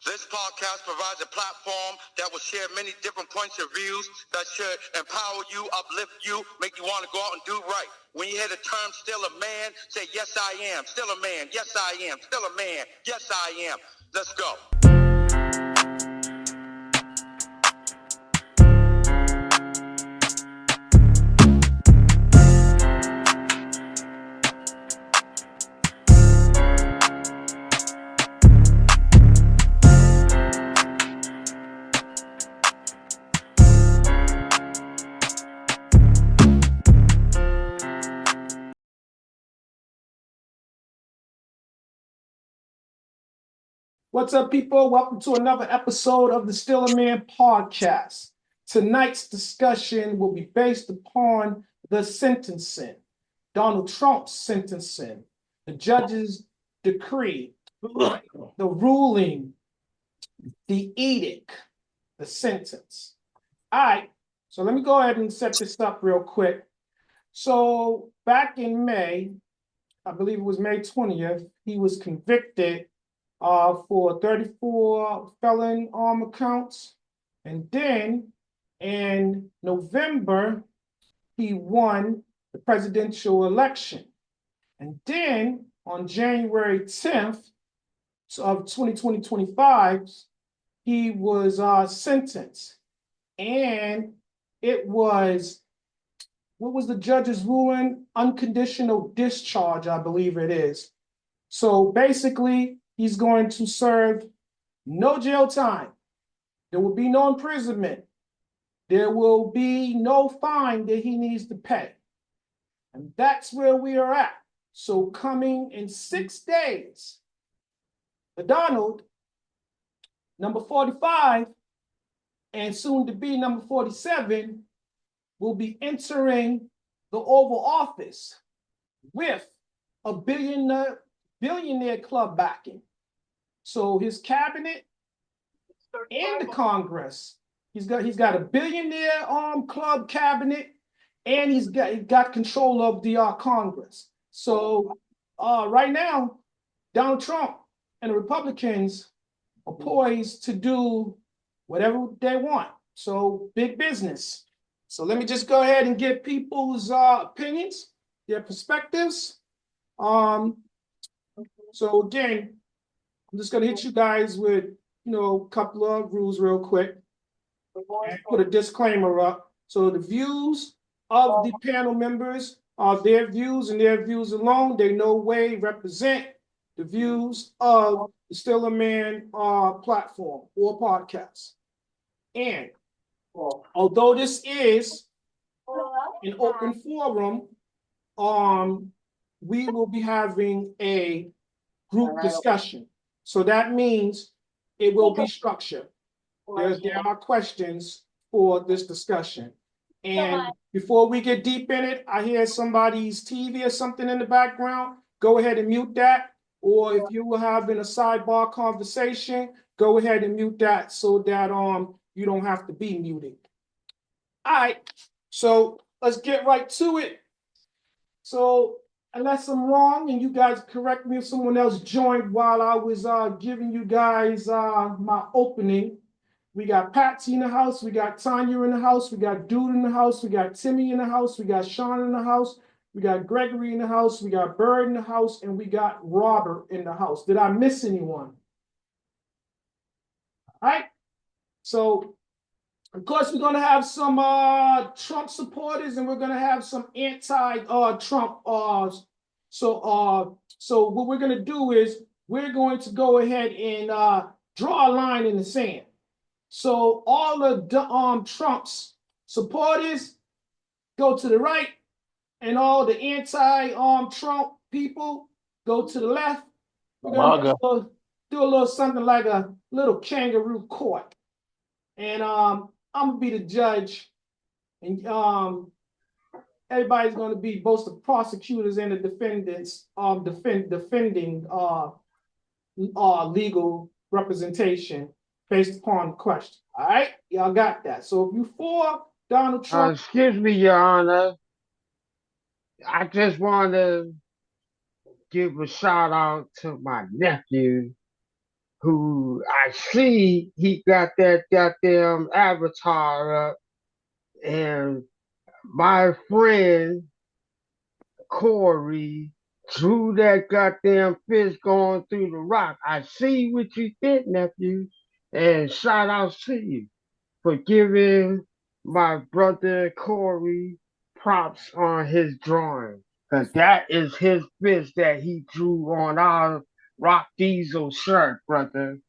This podcast provides a platform that will share many different points of views that should empower you, uplift you, make you want to go out and do right. When you hear the term still a man, say, yes, I am. Still a man. Yes, I am. Still a man. Yes, I am. Let's go. What's up, people? Welcome to another episode of the Still a Man podcast. Tonight's discussion will be based upon the sentencing, Donald Trump's sentencing, the judge's decree, the ruling, the edict, the sentence. All right, so let me go ahead and set this up real quick. So back in May, I believe it was May 20th, he was convicted for 34 felon counts. And then in November, he won the presidential election. And then on January 10th of 2025, he was sentenced. And it was, what was the judge's ruling? Unconditional discharge, I believe it is. So basically, he's going to serve no jail time. There will be no imprisonment. There will be no fine that he needs to pay. And that's where we are at. So coming in 6 days, the Donald, number 45, and soon to be number 47, will be entering the Oval Office with a billionaire club backing. So his cabinet and the Congress, he's got a billionaire club cabinet, and he's got control of the Congress. So right now, Donald Trump and the Republicans are poised to do whatever they want. So big business. So let me just go ahead and get people's opinions, their perspectives. So again, I'm just going to hit you guys with, a couple of rules real quick and put a disclaimer up. So the views of the panel members are their views and their views alone. They no way represent the views of the Still a Man platform or podcast. And although this is an open forum, we will be having a group discussion. So that means it will be structured. There are questions for this discussion. And before we get deep in it, I hear somebody's TV or something in the background. Go ahead and mute that. Or if you were having a sidebar conversation, go ahead and mute that so that you don't have to be muted. All right, so let's get right to it. So unless I'm wrong, and you guys correct me if someone else joined while I was giving you guys my opening. We got Patsy in the house, we got Tanya in the house, we got Dude in the house, we got Timmy in the house, we got Sean in the house, we got Gregory in the house, we got Bird in the house, and we got Robert in the house. Did I miss anyone? All right, so of course, we're going to have some Trump supporters, and we're going to have some anti-Trump. So what we're going to do is we're going to go ahead and draw a line in the sand. So all of the Trump's supporters go to the right, and all the anti-Trump people go to the left. We're going to do a little something like a little kangaroo court. And I'm gonna be the judge, and everybody's gonna be both the prosecutors and the defendants defending legal representation based upon the question. All right, y'all got that. So if you for Donald Trump, excuse me, Your Honor. I just want to give a shout out to my nephew, who I see he got that goddamn avatar up, and my friend Corey drew that goddamn fist going through the rock. I see what you did, nephew, and shout out to you for giving my brother Corey props on his drawing. Cause that is his fist that he drew on our Rock Diesel shirt, brother.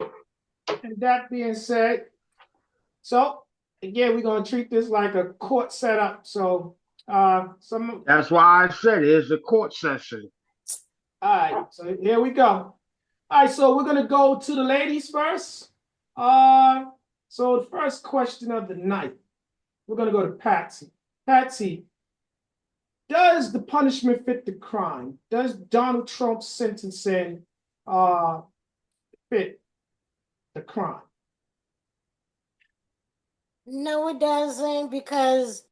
And that being said, so again, we're gonna treat this like a court setup. So some That's why I said it's a court session. all right, so here we go. All right, so we're gonna go to the ladies first. Uh so the first question of the night, we're gonna go to Patsy. Patsy, does the punishment fit the crime? Does Donald Trump's sentencing fit the crime? No, it doesn't, because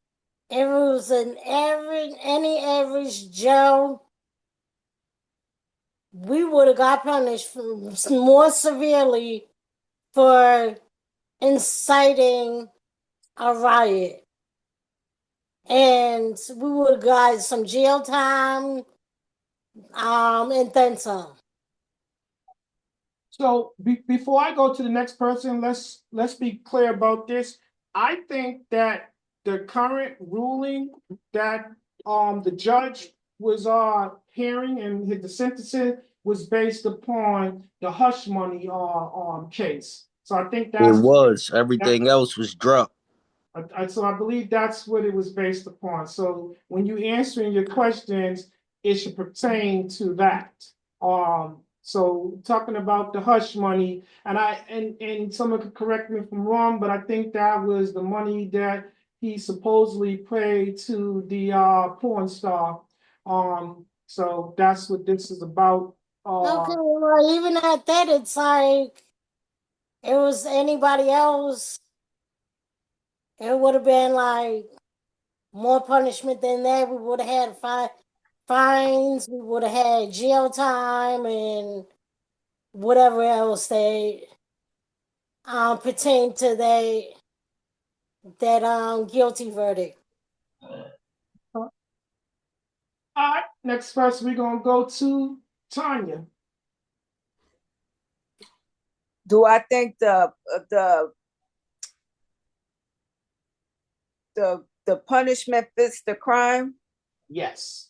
if it was any average Joe, we would have got punished more severely for inciting a riot. And we would have got some jail time, and then some. So before I go to the next person, let's be clear about this. I think that the current ruling that the judge was hearing and the sentencing was based upon the hush money case. So I think It that's was. that, Everything else was dropped. so I believe that's what it was based upon. So when you answering your questions, it should pertain to that. So talking about the hush money, and someone could correct me if I'm wrong, but I think that was the money that he supposedly paid to the porn star. So that's what this is about. Okay, well, even at that, it's like it was anybody else, it would have been like more punishment than that. We would have had fines, we would have had jail time, and whatever else they pertain to that guilty verdict. All right, next person we're gonna go to Tanya. Do I think the punishment fits the crime? Yes.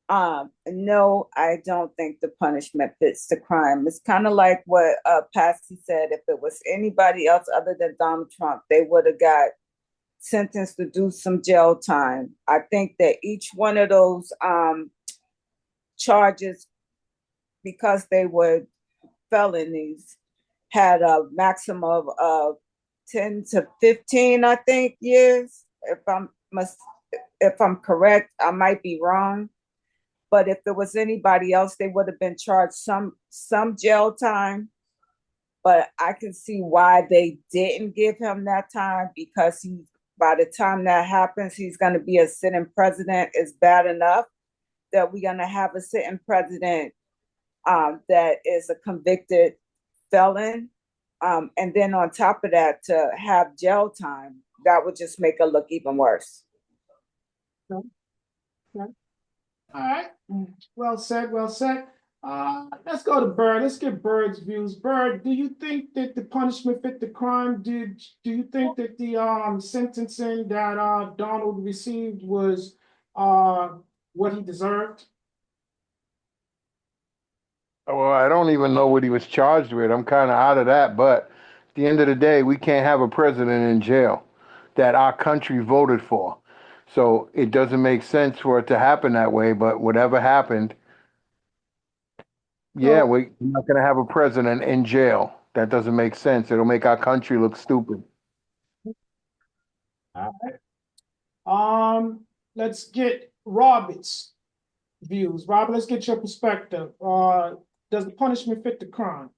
No, I don't think the punishment fits the crime. It's kind of like what Patsy said. If it was anybody else other than Donald Trump, they would have got sentenced to do some jail time. I think that each one of those charges, because they were felonies, had a maximum of 10 to 15, I think, years. If I'm correct, I might be wrong. But if it was anybody else, they would have been charged some jail time. But I can see why they didn't give him that time, because by the time that happens, he's going to be a sitting president. Is bad enough that we're going to have a sitting president that is a convicted felon. And then on top of that, to have jail time, that would just make it look even worse. Okay. Okay. All right. Well said. Well said. Let's go to Bird. Let's get Bird's views. Bird, do you think that the punishment fit the crime? Do you think that the sentencing that Donald received was what he deserved? Well, I don't even know what he was charged with. I'm kind of out of that. But at the end of the day, we can't have a president in jail that our country voted for. So it doesn't make sense for it to happen that way. But whatever happened, yeah, So, we're not going to have a president in jail. That doesn't make sense. It'll make our country look stupid. all right. Let's get Robert's views. Robert, let's get your perspective. Does the punishment fit the crime?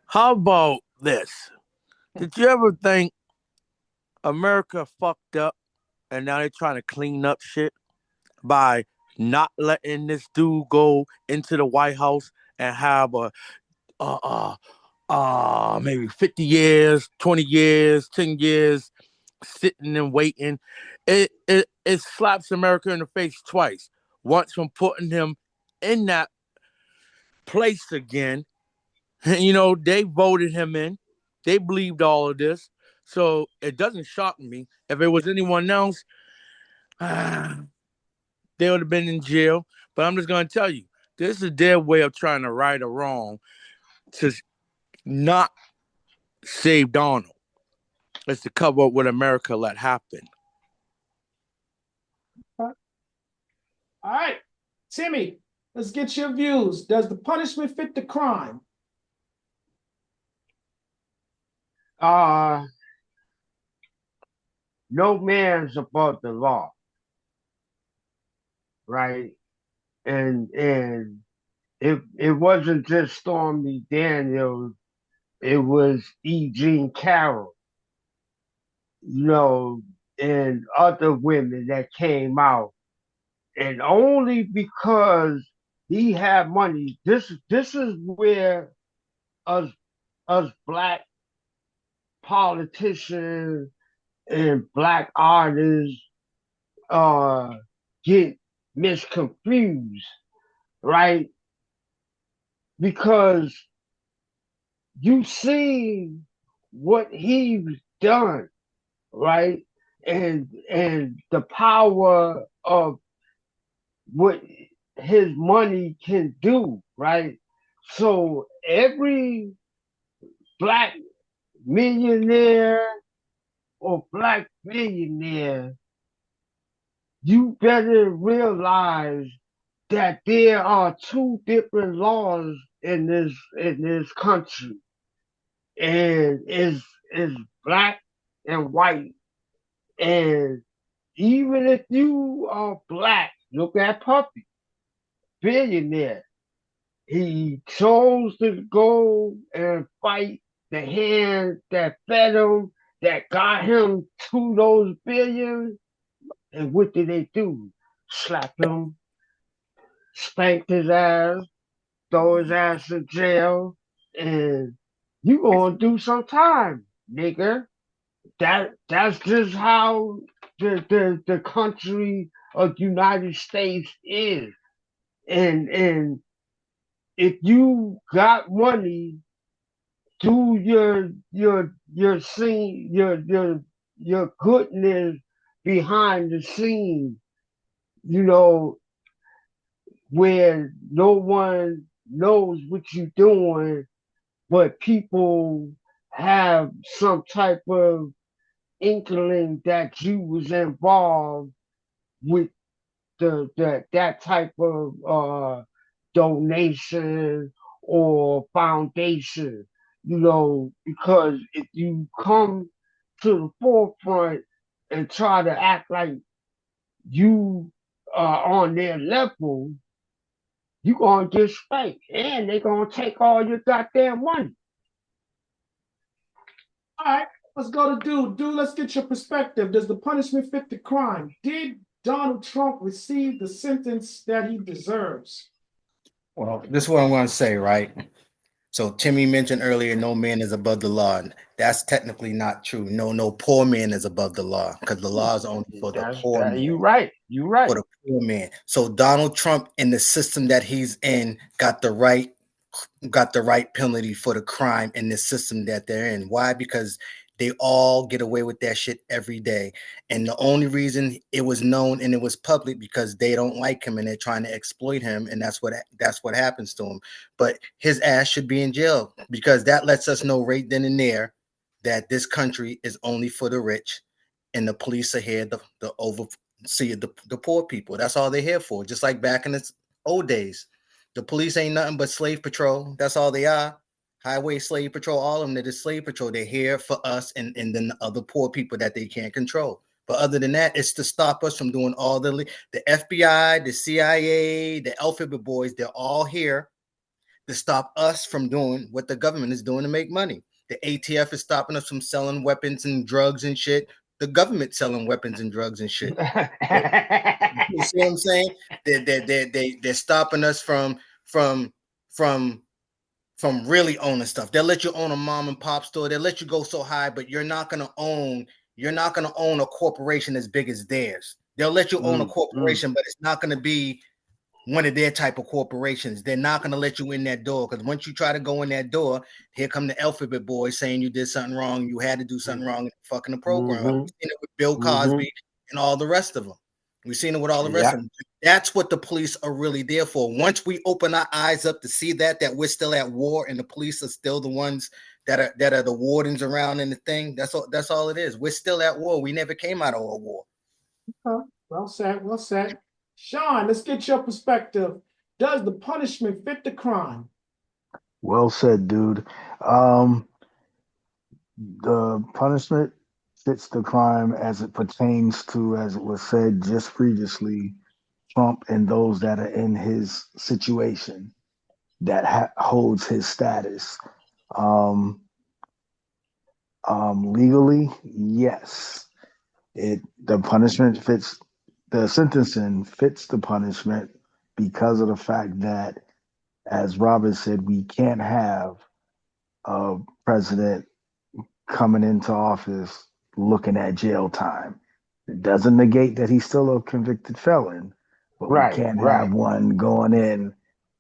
How about this? Did you ever think America fucked up and now they're trying to clean up shit by not letting this dude go into the White House and have maybe 50 years, 20 years, 10 years sitting and waiting. It slaps America in the face twice. Once from putting him in that place again. You know, they voted him in. They believed all of this. So it doesn't shock me. If it was anyone else, they would have been in jail. But I'm just going to tell you, this is their way of trying to right a wrong to not save Donald. It's to cover up what America let happen. All right, Timmy, let's get your views. Does the punishment fit the crime? No man's above the law, right? And it wasn't just Stormy Daniels, it was E. Jean Carroll, you know, and other women that came out. And only because he had money, this is where us black politicians and black artists get misconfused, right? Because you see what he's done, right? And the power of what his money can do, right? So every black millionaire or black billionaire, you better realize that there are two different laws in this country, and is black and white. And even if you are black, look at Puppy, billionaire. He chose to go and fight the hand that fed him, that got him to those billions. And what did they do? Slap him, spank his ass, throw his ass in jail, and you gonna do some time, nigga. That's just how the country of the United States is. And if you got money, do your scene, your goodness behind the scene, you know, where no one knows what you're doing, but people have some type of inkling that you was involved with that type of donation or foundation, you know, because if you come to the forefront and try to act like you are on their level, you gonna get spanked and they gonna take all your goddamn money. All right, let's go to Dude. Dude, let's get your perspective. Does the punishment fit the crime? Did Donald Trump receive the sentence that he deserves? Well, this is what I'm going to say, right? So Timmy mentioned earlier, no man is above the law. That's technically not true. No poor man is above the law because the law is only for the poor man. You right. For the poor man. So Donald Trump in the system that he's in got the right penalty for the crime in the system that they're in. Why? Because they all get away with that shit every day. And the only reason it was known and it was public because they don't like him and they're trying to exploit him, and that's what happens to him. But his ass should be in jail because that lets us know right then and there that this country is only for the rich, and the police are here to oversee the poor people. That's all they're here for. Just like back in the old days. The police ain't nothing but slave patrol. That's all they are. Highway slave patrol, all of them, they're just slave patrol. They're here for us and then the other poor people that they can't control. But other than that, it's to stop us from doing all the FBI, the CIA, the Alphabet Boys, they're all here to stop us from doing what the government is doing to make money. The ATF is stopping us from selling weapons and drugs and shit. The government selling weapons and drugs and shit. You see what I'm saying? They're stopping us from from really owning stuff. They'll let you own a mom and pop store. They'll let you go so high, but you're not gonna own a corporation as big as theirs. They'll let you own a corporation, but it's not gonna be one of their type of corporations. They're not going to let you in that door, because once you try to go in that door, here come the alphabet boys saying you did something wrong, you had to do something wrong, and fucking the program. We've seen it with Bill Cosby and all the rest of them. We've seen it with all the rest of them. That's what the police are really there for. Once we open our eyes up to see that we're still at war and the police are still the ones that are the wardens around in the thing, that's all it is. We're still at war. We never came out of a war. Well said, well said. Sean, let's get your perspective. Does the punishment fit the crime? Well said, dude. The punishment fits the crime as it pertains to, as it was said just previously, Trump and those that are in his situation that holds his status. Um, legally, yes, the punishment fits, the sentencing fits the punishment because of the fact that, as Robert said, we can't have a president coming into office looking at jail time. It doesn't negate that he's still a convicted felon, but we can't have one going in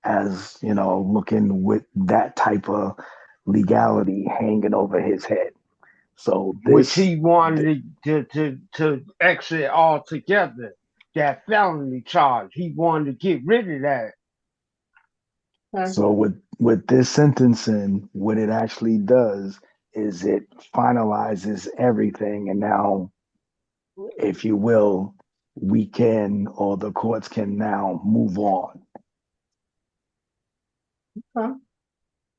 as, looking with that type of legality hanging over his head. So which he wanted to exit altogether, that felony charge. He wanted to get rid of that. So with this sentencing, what it actually does is it finalizes everything, and now, if you will, we can, or the courts can now move on. Okay.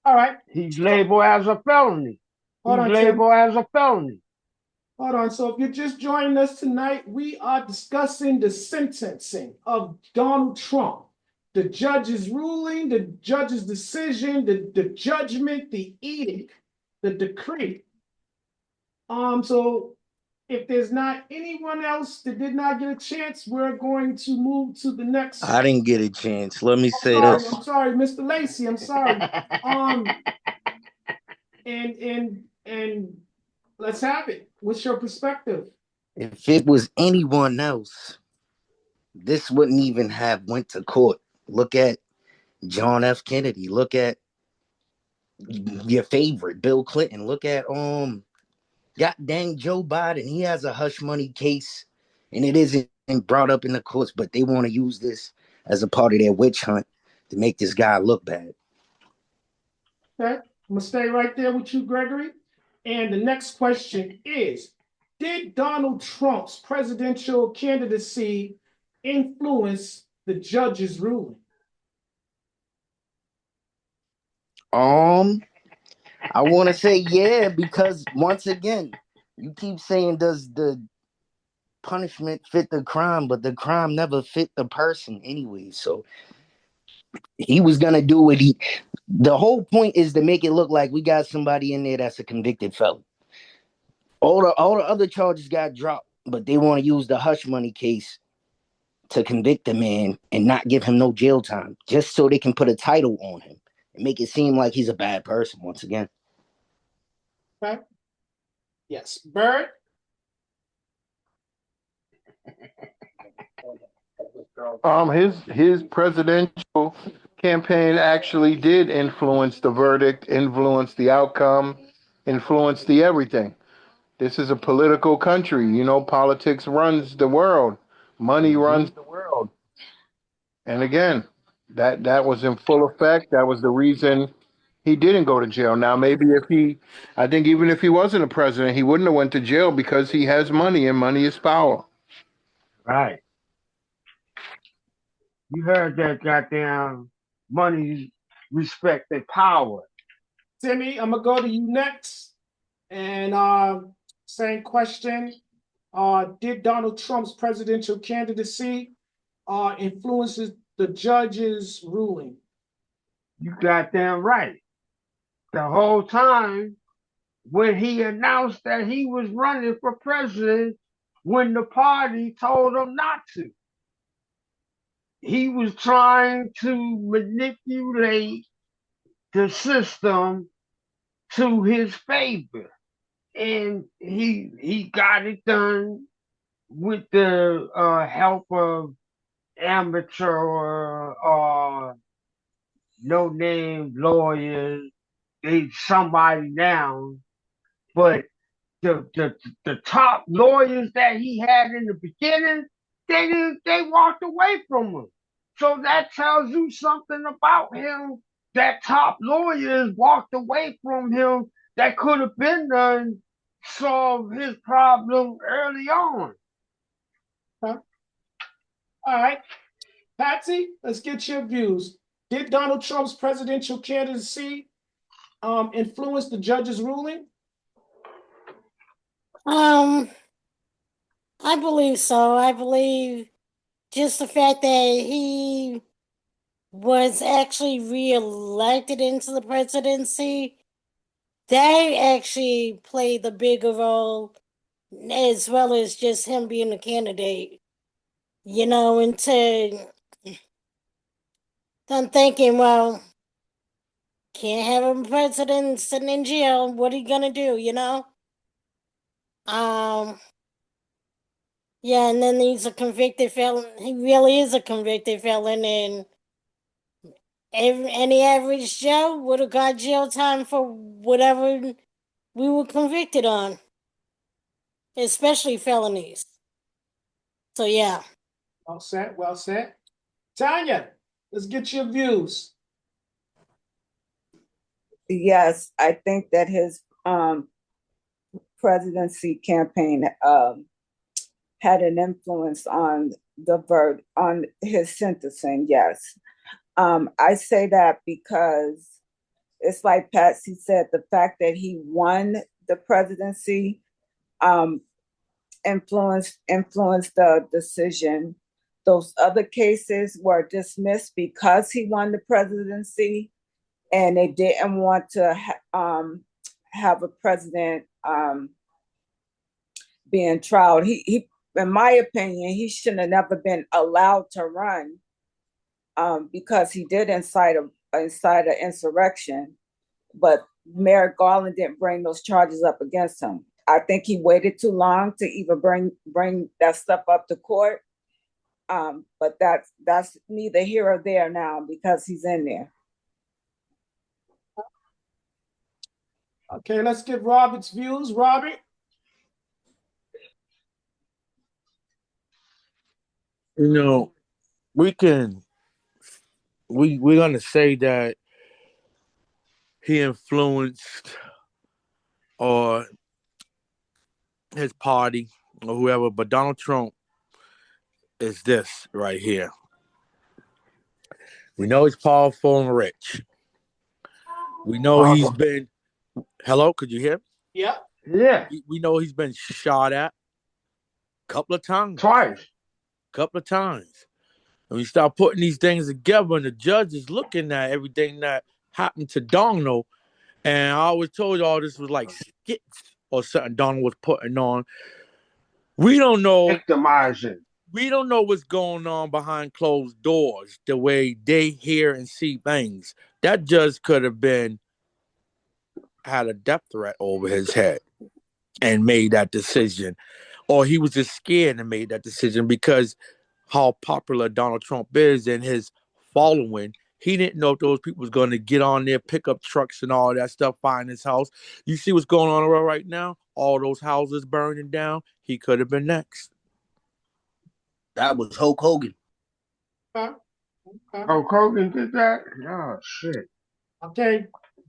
All right. He's labeled as a felony. Hold on, labeled as a felony. Hold on. So if you're just joining us tonight, we are discussing the sentencing of Donald Trump. The judge's ruling, the judge's decision, the judgment, the edict, the decree. So if there's not anyone else that did not get a chance, we're going to move to the next. I didn't get a chance. Let me say this. I'm sorry, Mr. Lacey. I'm sorry. And let's have it. What's your perspective? If it was anyone else, this wouldn't even have went to court. Look at John F. Kennedy. Look at your favorite, Bill Clinton. Look at god dang Joe Biden. He has a hush money case, and it isn't brought up in the courts, but they want to use this as a part of their witch hunt to make this guy look bad. Okay, I'm gonna stay right there with you, Gregory. And the next question is: did Donald Trump's presidential candidacy influence the judge's ruling? I want to say yeah, because once again, you keep saying does the punishment fit the crime, but the crime never fit the person anyway. So he was gonna do what he. The whole point is to make it look like we got somebody in there that's a convicted felon. All the other charges got dropped, but they want to use the hush money case to convict the man and not give him no jail time, just so they can put a title on him and make it seem like he's a bad person once again. Okay. Yes, Bird. His presidential campaign actually did influence the verdict, influence the outcome, influence the everything. This is a political country. Politics runs the world. Money runs the world. And again, that was in full effect. That was the reason he didn't go to jail. Now, maybe I think even if he wasn't a president, he wouldn't have went to jail because he has money and money is power. Right. You heard that goddamn money, respect, and power. Timmy, I'm gonna go to you next. And same question. Did Donald Trump's presidential candidacy influences the judge's ruling? You goddamn right. The whole time when he announced that he was running for president, when the party told him not to, he was trying to manipulate the system to his favor. And he got it done with the help of amateur no name lawyers. They somebody now, but the top lawyers that he had in the beginning, they walked away from him. So that tells you something about him. That top lawyers walked away from him that could have been done solve his problem early on. Huh? All right. Patsy, let's get your views. Did Donald Trump's presidential candidacy influence the judge's ruling? I believe so. I believe just the fact that he was actually reelected into the presidency, that actually played the bigger role, as well as just him being a candidate. You know, I'm thinking, well, can't have a president sitting in jail. What are you gonna do? You know? Um, yeah, and then he's a convicted felon. He really is a convicted felon, and any average Joe would have got jail time for whatever we were convicted on, especially felonies. So yeah. Well said. Well said. Tanya, let's get your views. Yes, I think that his presidency campaign had an influence on on his sentencing. Yes, I say that because it's like Patsy said, the fact that he won the presidency influenced the decision. Those other cases were dismissed because he won the presidency, and they didn't want to have a president being tried. He, in my opinion, he shouldn't have never been allowed to run because he did incite an insurrection. But Merrick Garland didn't bring those charges up against him. I think he waited too long to even bring that stuff up to court. But that's neither here or there now because he's in there. Okay, let's get Robert's views. Robert? You know, we can we're gonna say that he influenced or his party or whoever, but Donald Trump is this right here. We know he's powerful and rich. We know he's been. Hello, could you hear? Yeah. Yeah, We know he's been shot at a couple of times. twice. Couple of times. And we start putting these things together, and the judge is looking at everything that happened to Donald. And I always told you all this was like skits or something Donald was putting on. We don't know. Victimizing. We don't know what's going on behind closed doors, the way they hear and see things. That judge could have been had a death threat over his head and made that decision. Or he was just scared and made that decision because how popular Donald Trump is and his following. He didn't know if those people was going to get on their pickup trucks and all that stuff, find his house. You see what's going on right now? All those houses burning down. He could have been next. That was Hulk Hogan. Okay. Oh, Hogan did that? Oh, shit. Okay.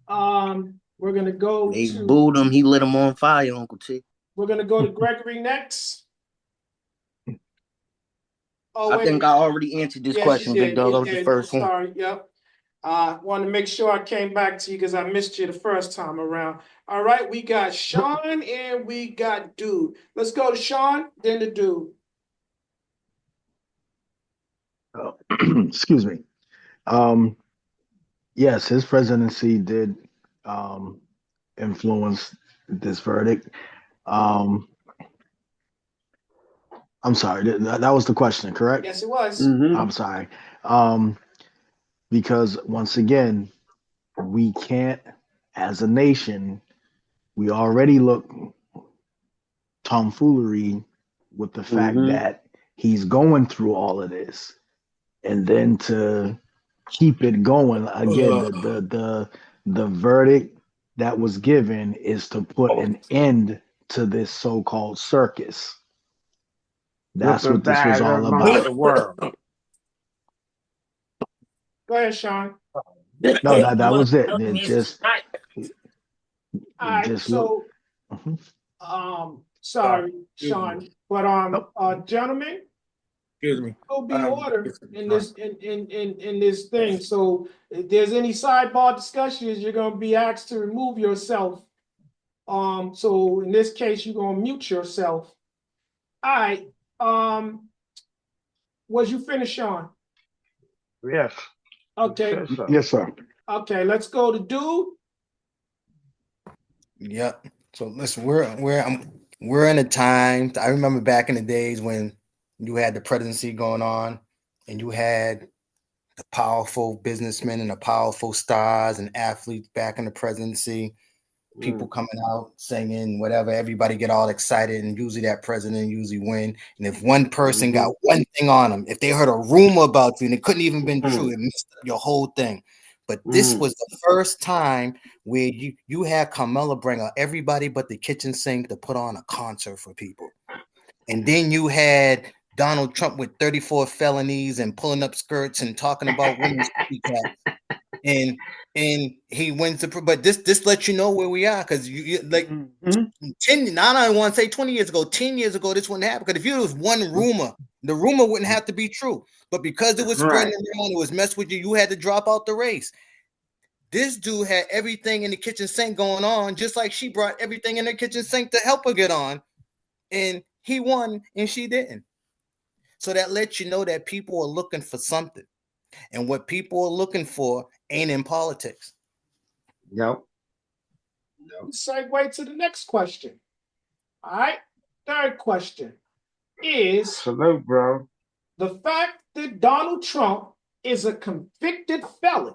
We're gonna go They to booed him. He lit him on fire, Uncle T. we're gonna go to Gregory next. Oh, I think I already answered this question, Big Dog. That was the first one. Sorry. Yep. Want to make sure I came back to you because I missed you the first time around. All right, we got Sean and we got Dude. Let's go to Sean, then the Dude. Excuse me. Yes, his presidency did influence this verdict. Um, I'm sorry, that was the question, correct? Yes, it was. Mm-hmm. I'm sorry. Because once again, we can't, as a nation, we already look tomfoolery with the fact that he's going through all of this, and then to keep it going again, the verdict that was given is to put an end to this so-called circus. That's Flipping what this was bag all around about. the world. Go ahead, Sean. No, that was it. It just All right, just look. so Mhm. sorry, Excuse me. Sean, but gentlemen, Excuse me. will be order in this this thing. So if there's any sidebar discussions, you're gonna be asked to remove yourself. So in this case, you're gonna mute yourself. All right. Was you finished, Sean? Yes. Okay. So. Yes, sir. Okay, let's go to Dude. Yep. So listen, we're in a time. I remember back in the days when you had the presidency going on, and you had the powerful businessmen and the powerful stars and athletes back in the presidency. People coming out singing whatever, everybody get all excited, and usually that president usually win. And if one person got one thing on them, if they heard a rumor about you and it couldn't even been true, it messed up your whole thing. But this was the first time where you had Carmella bring out everybody but the kitchen sink to put on a concert for people. And then you had Donald Trump with 34 felonies and pulling up skirts and talking about women's copycats. And he wins the, but this lets you know where we are, because you like 10, now I don't want to say 20 years ago, 10 years ago, this wouldn't happen. Because if it was one rumor, the rumor wouldn't have to be true. But because it was spreading around, it was messed with you, you had to drop out the race. This dude had everything in the kitchen sink going on, just like she brought everything in the kitchen sink to help her get on. And he won and she didn't. So that lets you know that people are looking for something. And what people are looking for ain't in politics. Yep. Segue to the next question. All right. Third question is Salute, bro. the fact that Donald Trump is a convicted felon.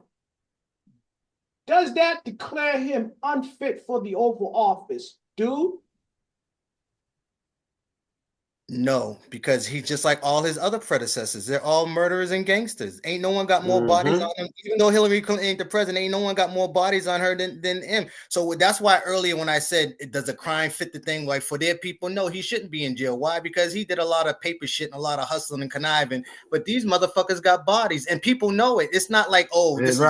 Does that declare him unfit for the Oval Office? Dude? No, because he's just like all his other predecessors. They're all murderers and gangsters. Ain't no one got more bodies on him. Even though Hillary Clinton ain't the president, ain't no one got more bodies on her than him. So that's why earlier when I said, does a crime fit the thing? Like for their people, no, he shouldn't be in jail. Why? Because he did a lot of paper shit and a lot of hustling and conniving. But these motherfuckers got bodies, and people know it. It's not like, oh, this is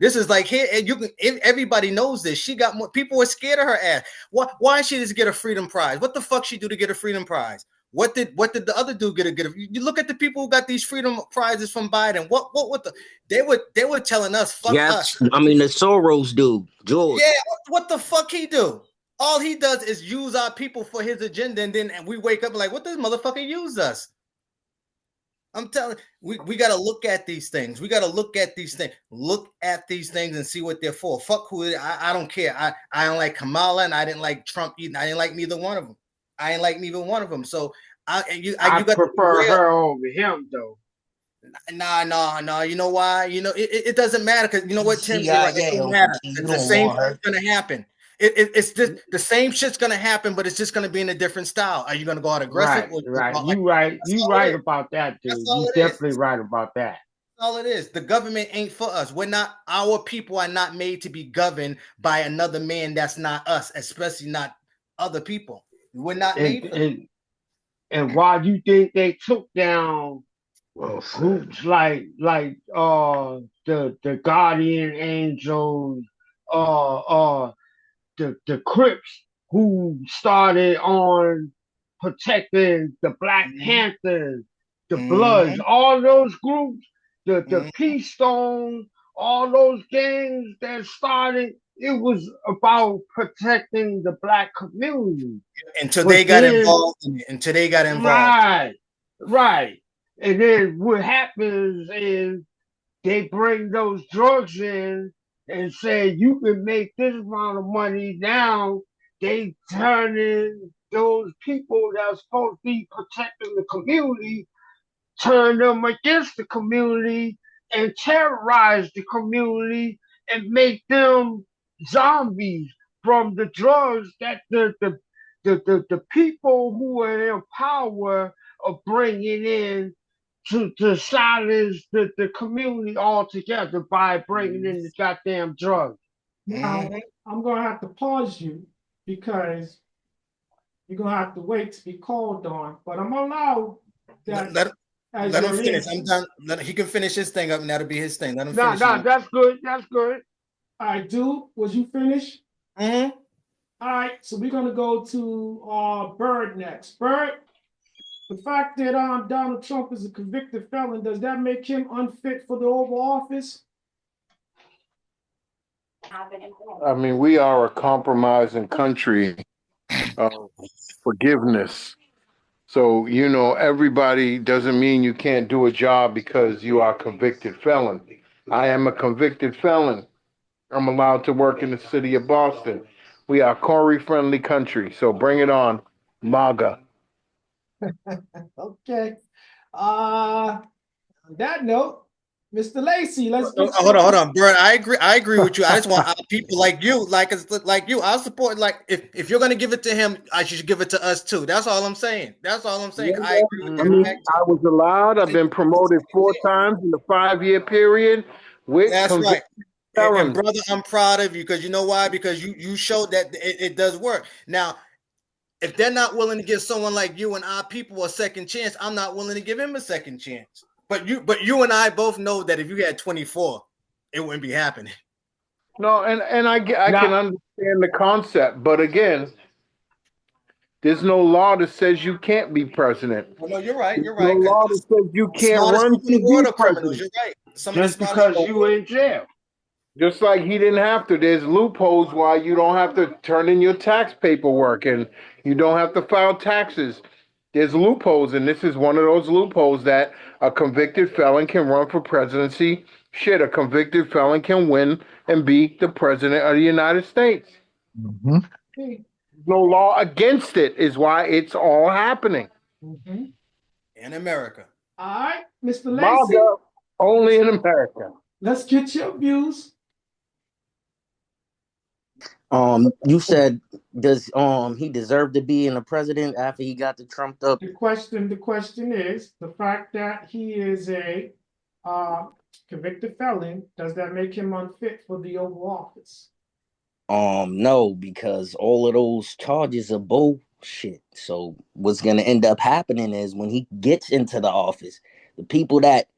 this is like here, and you can. Everybody knows this. She got more. People were scared of her ass. Why did she just get a freedom prize? What the fuck she do to get a freedom prize? What did the other dude get? You look at the people who got these freedom prizes from Biden. What the they were telling us, fuck us. I mean the Soros dude, George. Yeah, what the fuck he do? All he does is use our people for his agenda, and then we wake up like, what this motherfucker use us? I'm telling we got to look at these things. We got to look at these things. Look at these things and see what they're for. Fuck who I don't care. I don't like Kamala and I didn't like Trump either. I didn't like neither one of them. I ain't like neither one of them. So you got prefer her over him though. Nah. You know why? You know it doesn't matter, because you know what, Tim? You're right. It don't matter. It's the same thing's gonna happen. It's just the same shit's gonna happen, but it's just gonna be in a different style. Are you gonna go out aggressive? Right. You right about that, dude. You definitely right about that. That's all it is. The government ain't for us. We're not. Our people are not made to be governed by another man that's not us, especially not other people. We're not made for that. And while you think they took down groups like the Guardian Angels, the Crips who started on protecting the Black Panthers, the Bloods, all those groups, the Peace Stone, all those gangs that started, it was about protecting the Black community. Until they got involved in it. Until they got involved. Right. And then what happens is they bring those drugs in and say you can make this amount of money. Now they turning those people that's supposed to be protecting the community, turn them against the community and terrorize the community and make them zombies from the drugs that the people who are in power are bringing in to silence the community altogether by bringing in the goddamn drugs. Now, I'm going to have to pause you because you're going to have to wait to be called on. But I'm allowed that let him finish. I'm done. He can finish his thing up, and that'll be his thing. Let him finish. That's good. That's good. All right, dude, was you finished? Mm-hmm. All right, so we're going to go to Bird next. Bird, the fact that Donald Trump is a convicted felon, does that make him unfit for the Oval Office? I mean, we are a compromising country of forgiveness. So, everybody doesn't mean you can't do a job because you are a convicted felon. I am a convicted felon. I'm allowed to work in the city of Boston. We are a Corey-friendly country, so bring it on, MAGA. Okay. On that note, Mr. Lacey, let's get hold on, Bert. I agree with you. I just want people like you, like you. I'll support. Like if you're gonna give it to him, I should give it to us too. That's all I'm saying. That's all I'm saying. Yeah, I agree with I that mean, fact. I was allowed. I've been promoted 4 times in the 5-year period with That's right. convicted And felons. brother, I'm proud of you because you know why? Because you showed that it does work. Now, if they're not willing to give someone like you and our people a second chance, I'm not willing to give him a second chance. But you and I both know that if you had 24, it wouldn't be happening. No, and I can understand the concept, but again, there's no law that says you can't be president. Well, no, you're right. You're No right. law that says you The can't smartest run people in to the world be are criminals. president. You're right. Some Just of the smartest because you in jail. Just like he didn't have to. There's loopholes why you don't have to turn in your tax paperwork and you don't have to file taxes. There's loopholes, and this is one of those loopholes that a convicted felon can run for presidency. Shit, a convicted felon can win and be the president of the United States. Mm-hmm. No law against it is why it's all happening. in America. All right, Mr. Lacey. MAGA, only in America. Let's get your views. You said does he deserve to be in the president after he got the trumped up? The question is the fact that he is a convicted felon, does that make him unfit for the Oval Office? No, because all of those charges are bullshit. So what's gonna end up happening is when he gets into the office, the people that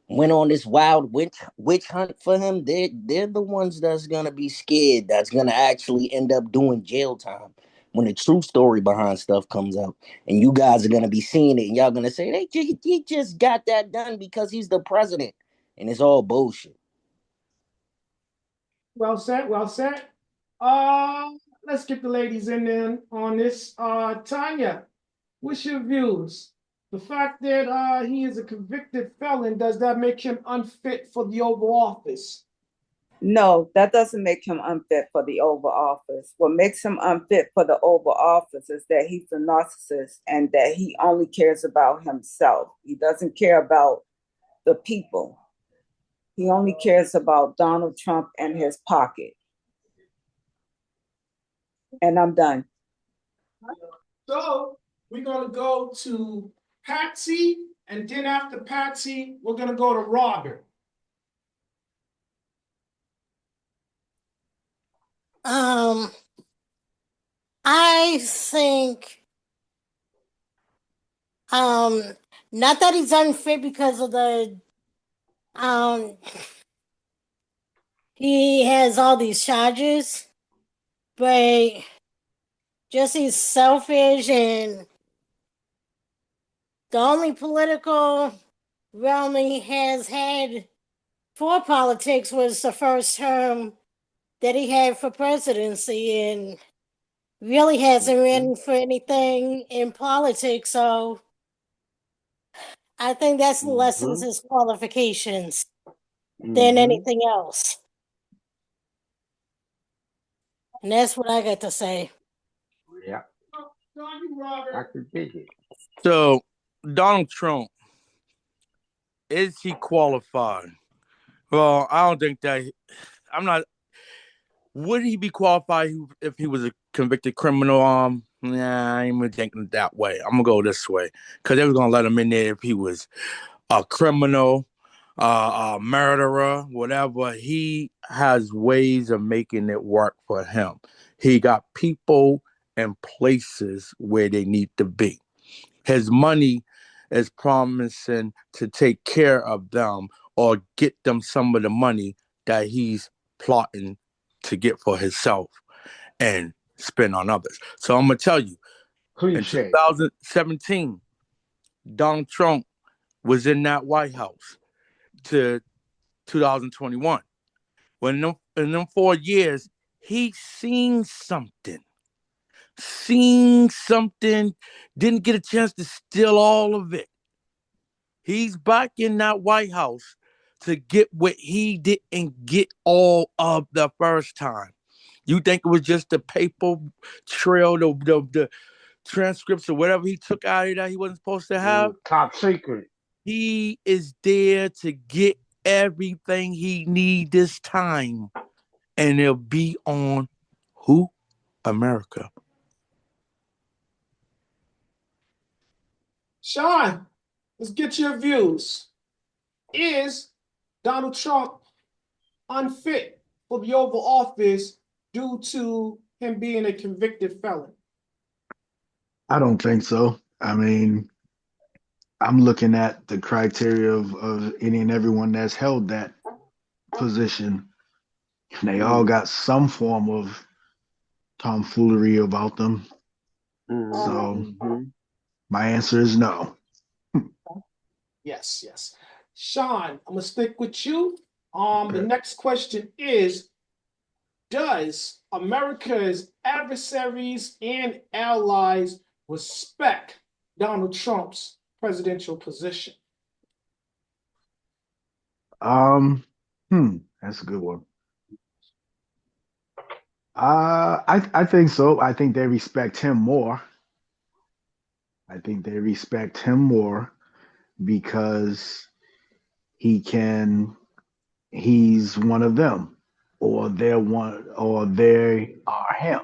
went on this wild witch hunt for him, they're the ones that's gonna be scared. That's gonna actually end up doing jail time when the true story behind stuff comes out, and you guys are gonna be seeing it, and y'all gonna say he just got that done because he's the president, and it's all bullshit. Well said. Well said. Let's get the ladies in there on this. Tanya, what's your views? The fact that he is a convicted felon, does that make him unfit for the Oval Office? No, that doesn't make him unfit for the Oval Office. What makes him unfit for the Oval Office is that he's a narcissist and that he only cares about himself. He doesn't care about the people. He only cares about Donald Trump and his pocket. And I'm done. So we're going to go to Patsy, and then after Patsy, we're going to go to Robert. I think not that he's unfit because of the he has all these charges, but just he's selfish, and the only political realm he has had for politics was the first term that he had for presidency, and really hasn't ran for anything in politics. So I think that's lessens his qualifications than anything else. And that's what I got to say. Yeah, I could dig it. So, Donald Trump, is he qualified? Well, I don't think that I'm not. Would he be qualified if he was a convicted criminal? Nah, I ain't even thinking that way. I'm gonna go this way because they was gonna let him in there if he was a criminal, a murderer, whatever. He has ways of making it work for him. He got people and places where they need to be. His money is promising to take care of them or get them some of the money that he's plotting to get for himself and spend on others. So I'm gonna tell you, in Cliche. 2017, Donald Trump was in that White House to 2021. When in them 4 years, he seen something, didn't get a chance to steal all of it. He's back in that White House to get what he didn't get all of the first time. You think it was just the paper trail, the transcripts or whatever he took out of that he wasn't supposed to have? Top secret. He is there to get everything he need this time. And it'll be on who? America. Sean, let's get your views. Is Donald Trump unfit for the Oval Office due to him being a convicted felon? I don't think so. I mean, I'm looking at the criteria of any and everyone that's held that position. They all got some form of tomfoolery about them. So my answer is no. Yes, yes. Sean, I'm gonna stick with you. The next question is: does America's adversaries and allies respect Donald Trump's presidential position? Um, that's a good one. I think so. I think they respect him more. I think they respect him more because he's one of them, or they are him.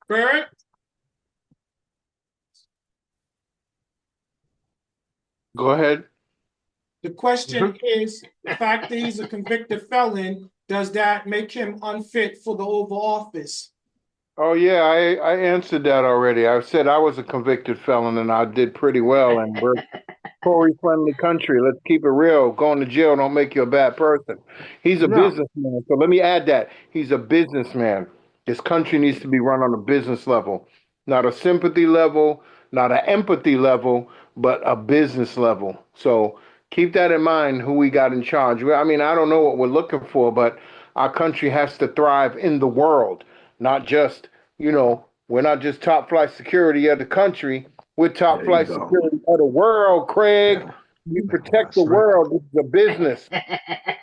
Bird? Go ahead. The question is, the fact that he's a convicted felon, does that make him unfit for the Oval Office? Oh yeah, I answered that already. I said I was a convicted felon and I did pretty well, and we're Tory-friendly country. Let's keep it real. Going to jail don't make you a bad person. He's a No. businessman. So let me add that. He's a businessman. This country needs to be run on a business level, not a sympathy level, not an empathy level, but a business level. So keep that in mind who we got in charge. I mean, I don't know what we're looking for, but our country has to thrive in the world, not just, we're not just top flight security of the country. We're top There you flight go. security of the world, Craig. Yeah, We protect the that's right. world. This is a business.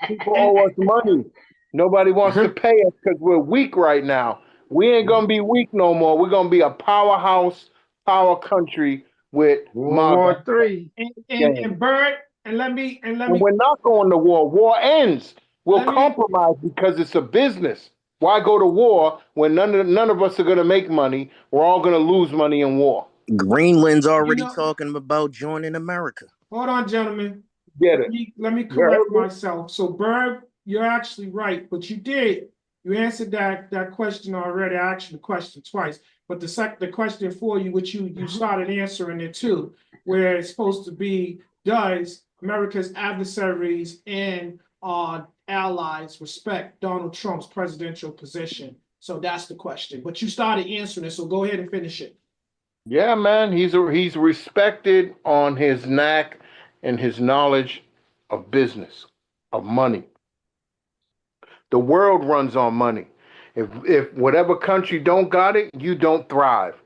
People owe us money. Nobody wants to pay us because we're weak right now. We ain't gonna be weak no more. We're gonna be a powerhouse, power country with World MAGA. War Three. And Bird, and let me And we're not going to war. War ends. We'll Let me- compromise because it's a business. Why go to war when none of us are going to make money? We're all going to lose money in war. Greenland's already talking about joining America. Hold on, gentlemen. Get it? Let me correct myself. So, Berg, you're actually right, but you answered that question already. I asked you the question twice, but the question for you, which you started answering it too, where it's supposed to be: does America's adversaries and allies respect Donald Trump's presidential position? So that's the question. But you started answering it, so go ahead and finish it. Yeah, man. He's respected on his knack and his knowledge of business, of money. The world runs on money. If whatever country don't got it, you don't thrive.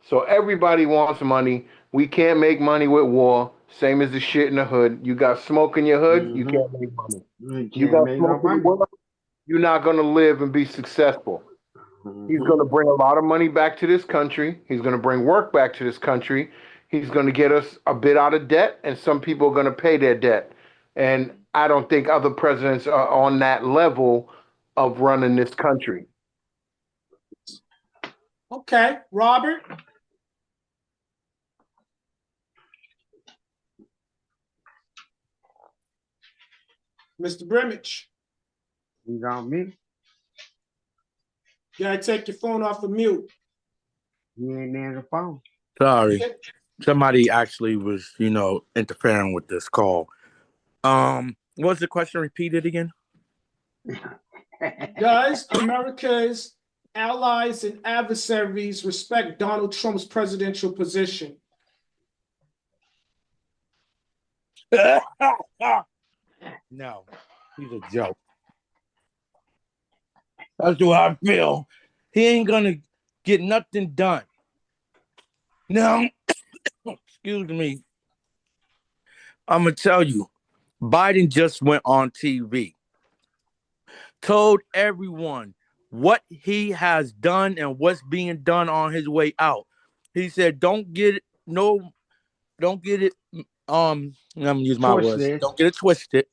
So everybody wants money. We can't make money with war. Same as the shit in the hood. You got smoke in your hood, you can't make money. You got smoke in the world, you're not gonna live and be successful. He's gonna bring a lot of money back to this country. He's gonna bring work back to this country. He's gonna get us a bit out of debt, and some people are gonna pay their debt. And I don't think other presidents are on that level of running this country. Okay, Robert. Mr. Brimage. You got me? You gotta take your phone off of mute. You ain't near the phone. Sorry. Somebody actually was, interfering with this call. What was the question repeated again? Does America's allies and adversaries respect Donald Trump's presidential position? No, he's a joke. That's what I feel. He ain't gonna get nothing done. Now, excuse me. I'm gonna tell you, Biden just went on TV, told everyone what he has done and what's being done on his way out. He said, "Don't get it, no, don't get it. I'm gonna use my words. Twisted. Don't get it twisted.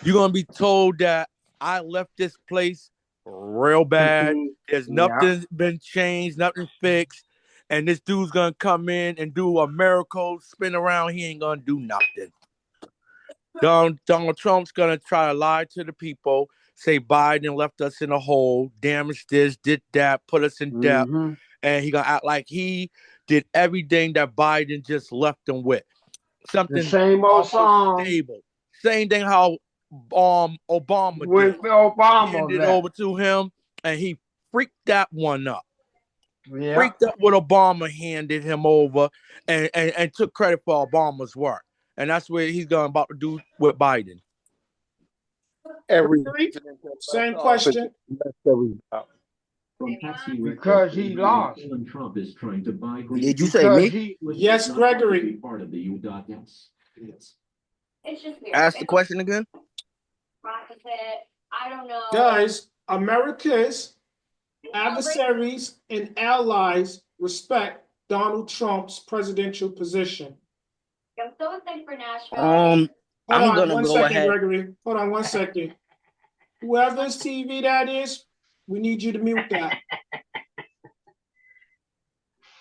You're gonna be told that I left this place real bad. There's Yeah. nothing been changed, nothing fixed, and this dude's gonna come in and do a miracle, spin around. He ain't gonna do nothing. Donald Trump's gonna try to lie to the people, say Biden left us in a hole, damaged this, did that, put us in debt, and he gonna act like he did everything that Biden just left him with. The Something same old song stable. Same thing how Obama when did. Obama Handed left. over to him, and he freaked that one up. Yeah. Freaked up what Obama handed him over, and took credit for Obama's work. And that's what he's going about to do with Biden. Every Same question. Because he lost. Did you say Because me? Yes, Gregory. Ask the question again. Does America's adversaries and allies respect Donald Trump's presidential position? Hold I'm on gonna one go second, ahead. Gregory. Hold on 1 second. Whoever's TV that is, we need you to mute that.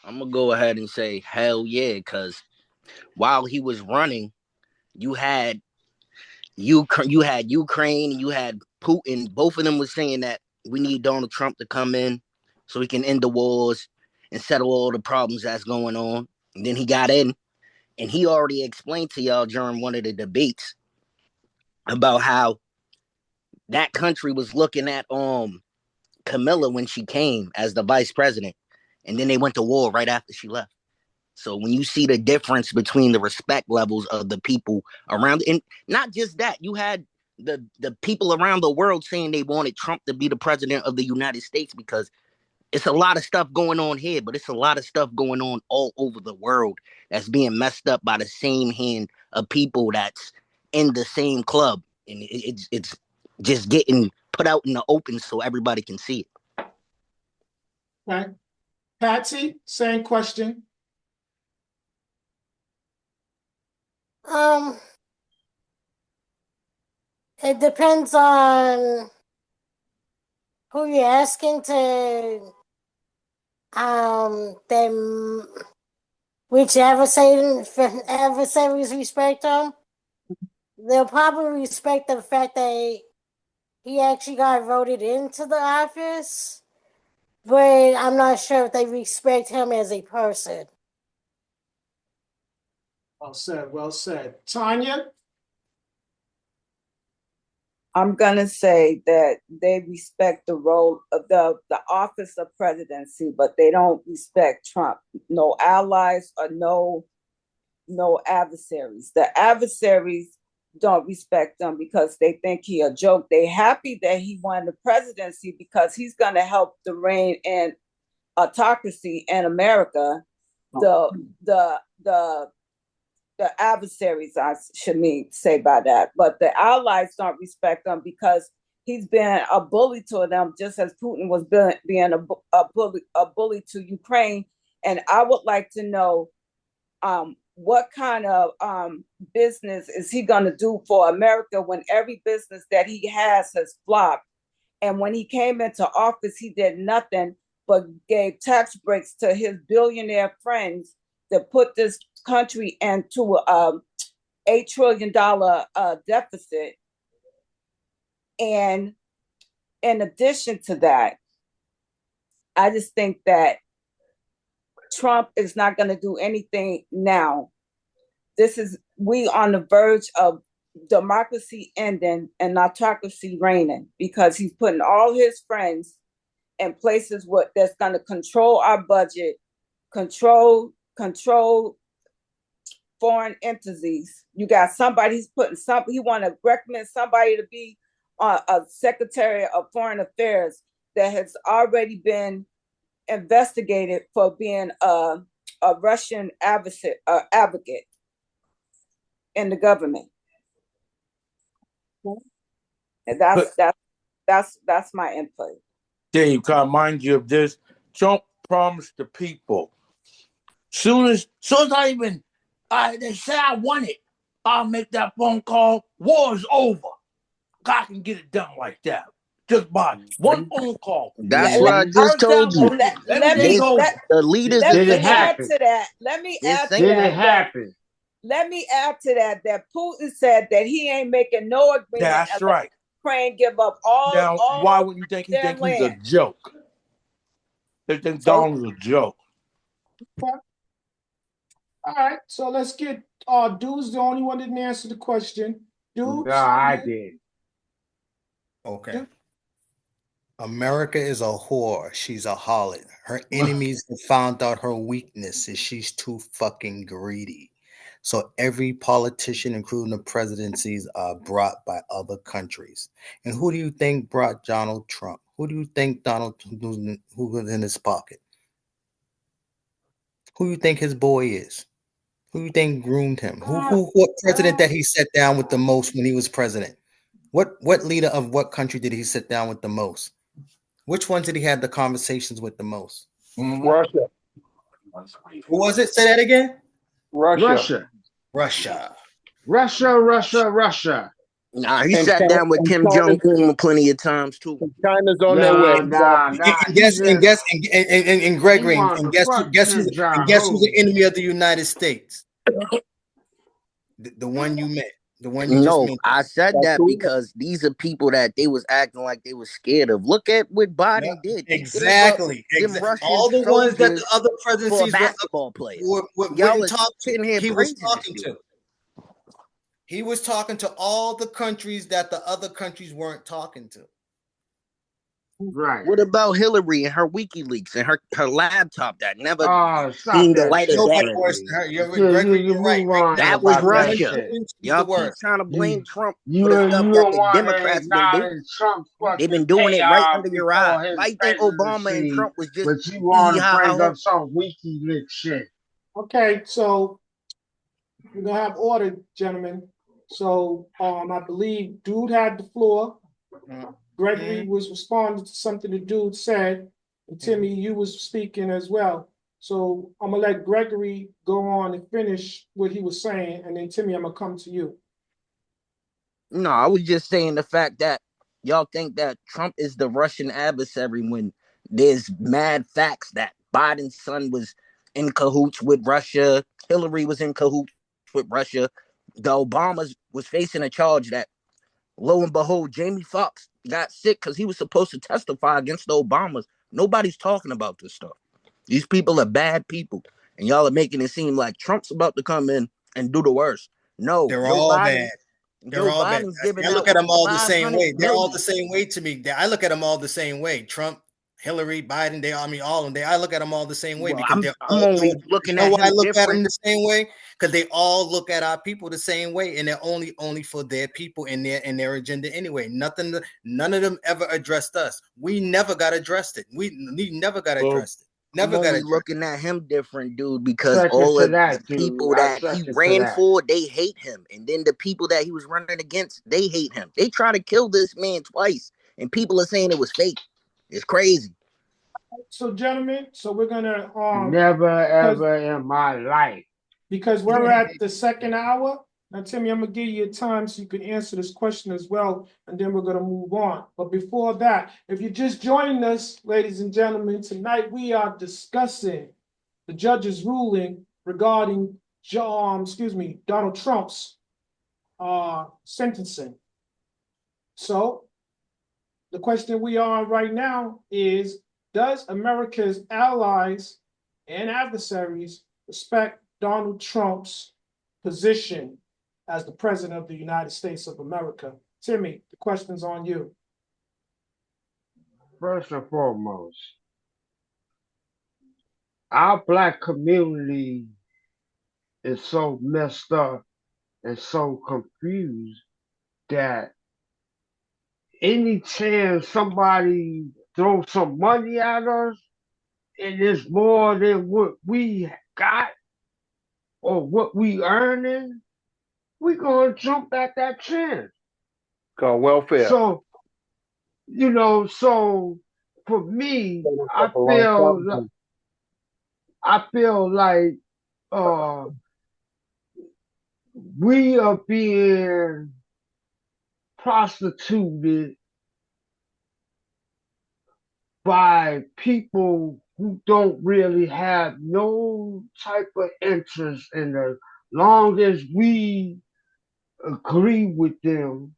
I'm gonna go ahead and say hell yeah, because while he was running, you had Ukraine and you had Putin. Both of them was saying that we need Donald Trump to come in so he can end the wars and settle all the problems that's going on. And then he got in, and he already explained to y'all during one of the debates about how that country was looking at Camilla when she came as the vice president, and then they went to war right after she left. So when you see the difference between the respect levels of the people around, and not just that, you had the people around the world saying they wanted Trump to be the president of the United States because it's a lot of stuff going on here, but it's a lot of stuff going on all over the world that's being messed up by the same hand of people that's in the same club, and it's just getting put out in the open so everybody can see it. Okay. Patsy, same question. It depends on who you're asking to them which adversaries respect him. They'll probably respect the fact that he actually got voted into the office, but I'm not sure if they respect him as a person. Well said, well said. Tanya? I'm gonna say that they respect the role of the office of presidency, but they don't respect Trump. No allies or no adversaries. The adversaries don't respect him because they think he a joke. They happy that he won the presidency because he's gonna help the reign in autocracy in America. The adversaries, I should say by that, but the allies don't respect him because he's been a bully to them, just as Putin was being a bully to Ukraine. And I would like to know what kind of business is he going to do for America when every business that he has flopped? And when he came into office, he did nothing but gave tax breaks to his billionaire friends that put this country into $8 trillion deficit. And in addition to that, I just think that Trump is not going to do anything now. We on the verge of democracy ending and autocracy reigning, because he's putting all his friends in places that's going to control our budget, control foreign entities. You got somebody, he want to recommend somebody to be a secretary of foreign affairs that has already been investigated for being a Russian advocate in the government. And that's my input. Dave, can I remind you of this? Trump promised the people, soon as they say I won it, I'll make that phone call. War is over. God can get it done like that. Just by one phone call. That's what I just told you. Everything's over. The leaders Let me add to that. Let me add to Did that. it happen? Let me add to that Putin said that he ain't making no agreement. That's right. Ukraine give up all. Now, why would you think he's a joke? They think Donald's a joke. All right, so let's get Dude's the only one that didn't answer the question. Dude, No, I did. Okay. Dude. America is a whore. She's a harlot. Her enemies have found out her weakness is she's too fucking greedy. So every politician, including the presidencies, are brought by other countries. And who do you think brought Donald Trump? Who do you think who was in his pocket? Who do you think his boy is? Who do you think groomed him? What president that he sat down with the most when he was president? What leader of what country did he sit down with the most? Which ones did he have the conversations with the most? Russia. Who was it? Say that again. Russia. Nah, he sat down with Kim Jong-un plenty of times too. China's on their way. And Gregory, and guess who's the enemy of the United States? The one you met. The one you just met. I said that because these are people that they was acting like they was scared of. Look at what Biden did. Exactly. All the ones that the other presidencies basketball players. Wouldn't talk to. He was talking to. He was talking to all the countries that the other countries weren't talking to. Right. What about Hillary and her WikiLeaks and her laptop that never seen the light of day? You're right. That was Russia. Y'all keep trying to blame Trump for the stuff that the Democrats been doing. They've been doing it right under your eyes. Why you think Obama and Trump was just? But you want to bring up some WikiLeaks shit. Okay, so we're gonna have order, gentlemen. So I believe Dude had the floor. Gregory was responding to something the Dude said, and Timmy, you was speaking as well. So I'm gonna let Gregory go on and finish what he was saying, and then Timmy, I'm gonna come to you. No, I was just saying the fact that y'all think that Trump is the Russian adversary when there's mad facts that Biden's son was in cahoots with Russia, Hillary was in cahoots with Russia. The Obamas was facing a charge that, lo and behold, Jamie Foxx got sick because he was supposed to testify against the Obamas. Nobody's talking about this stuff. These people are bad people, and y'all are making it seem like Trump's about to come in and do the worst. No, they're all bad. They're all bad. I look at them all the same way. They're all the same way to me. I look at them all the same way. Trump, Hillary, Biden, all of them. I look at them all the same way because I'm only looking at why I look at them the same way because they all look at our people the same way, and they're only for their people and their agenda anyway. None of them ever addressed us. We never got addressed it. We never got addressed it. Never got it. Looking at him different, dude, because all of the people that he ran for, they hate him, and then the people that he was running against, they hate him. They try to kill this man twice, and people are saying it was fake. It's crazy. So, gentlemen, so we're gonna never ever in my life. because we're at the second hour. Now, Timmy, I'm gonna give you time so you can answer this question as well, and then we're gonna move on. But before that, if you're just joining us, ladies and gentlemen, tonight we are discussing the judge's ruling regarding Donald Trump's sentencing. So the question we are on right now is, does America's allies and adversaries respect Donald Trump's position as the president of the United States of America? Timmy, the question's on you. First and foremost, our black community is so messed up and so confused that any chance somebody throws some money at us and it's more than what we got or what we earning, we gonna jump at that chance. Called welfare. So, so for me, I A long feel time. I feel like uh we are being prostituted by people who don't really have no type of interest in us. Long as we agree with them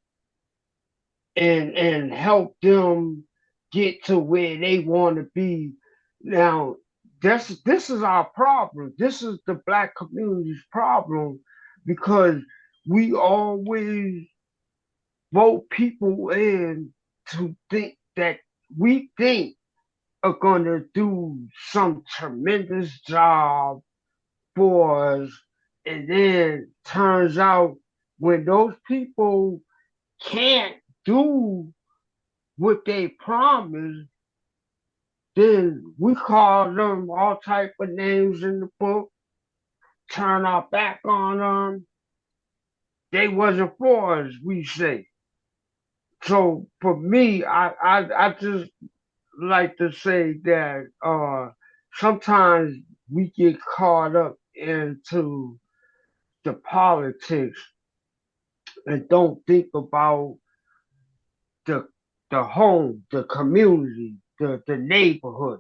and help them get to where they want to be. Now, this is our problem. This is the black community's problem because we always vote people in to think that we think are going to do some tremendous job for us. And then turns out when those people can't do what they promised, then we call them all type of names in the book, turn our back on them. They wasn't for us, we say. So for me, I just like to say that sometimes we get caught up into the politics and don't think about the the home, the community, the neighborhood.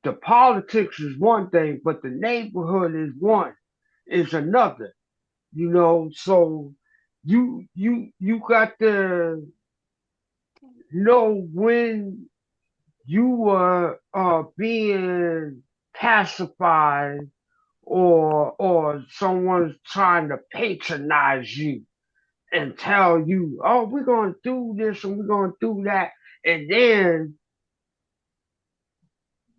The politics is one thing, but the neighborhood is another. So you got to know when you are being pacified or someone's trying to patronize you and tell you, oh, we're gonna do this and we're gonna do that, and then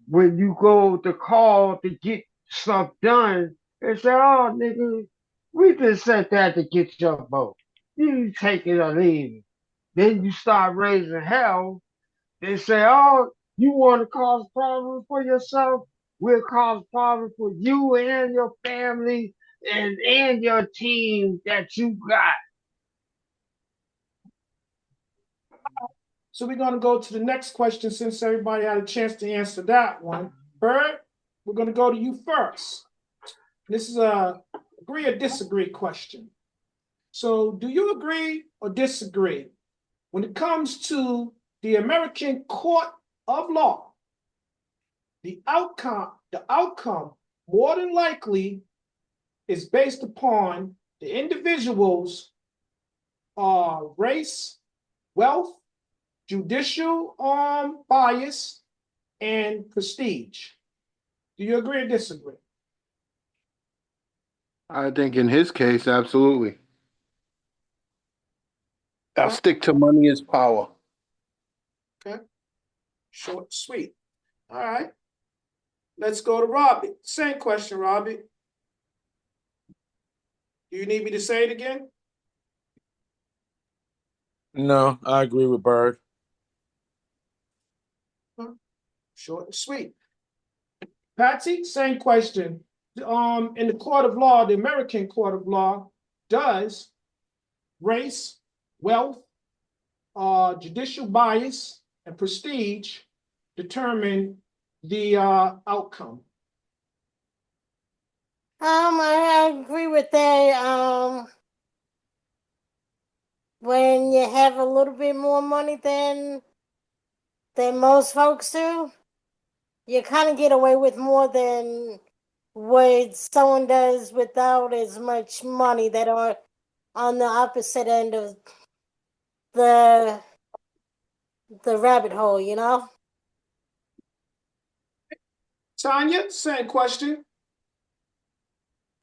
when you go to call to get stuff done, they say, oh, nigga, we just said that to get your vote. You take it or leave it. Then you start raising hell. They say, oh, you want to cause problems for yourself? We'll cause problems for you and your family and your team that you got. So we're going to go to the next question since everybody had a chance to answer that one. Bird, we're going to go to you first. This is a agree or disagree question. So do you agree or disagree when it comes to the American court of law? The outcome more than likely is based upon the individual's race, wealth, judicial bias, and prestige. Do you agree or disagree? I think in his case, absolutely. I'll stick to money is power. Okay. Short, sweet. All right. Let's go to Robbie. Same question, Robbie. Do you need me to say it again? No, I agree with Bird. Short and sweet. Patsy, same question. In the court of law, the American court of law, does race, wealth, judicial bias, and prestige determine the outcome? I agree with that. When you have a little bit more money than most folks do, you kind of get away with more than what someone does without as much money that are on the opposite end of the the rabbit hole, you know? Tanya, same question.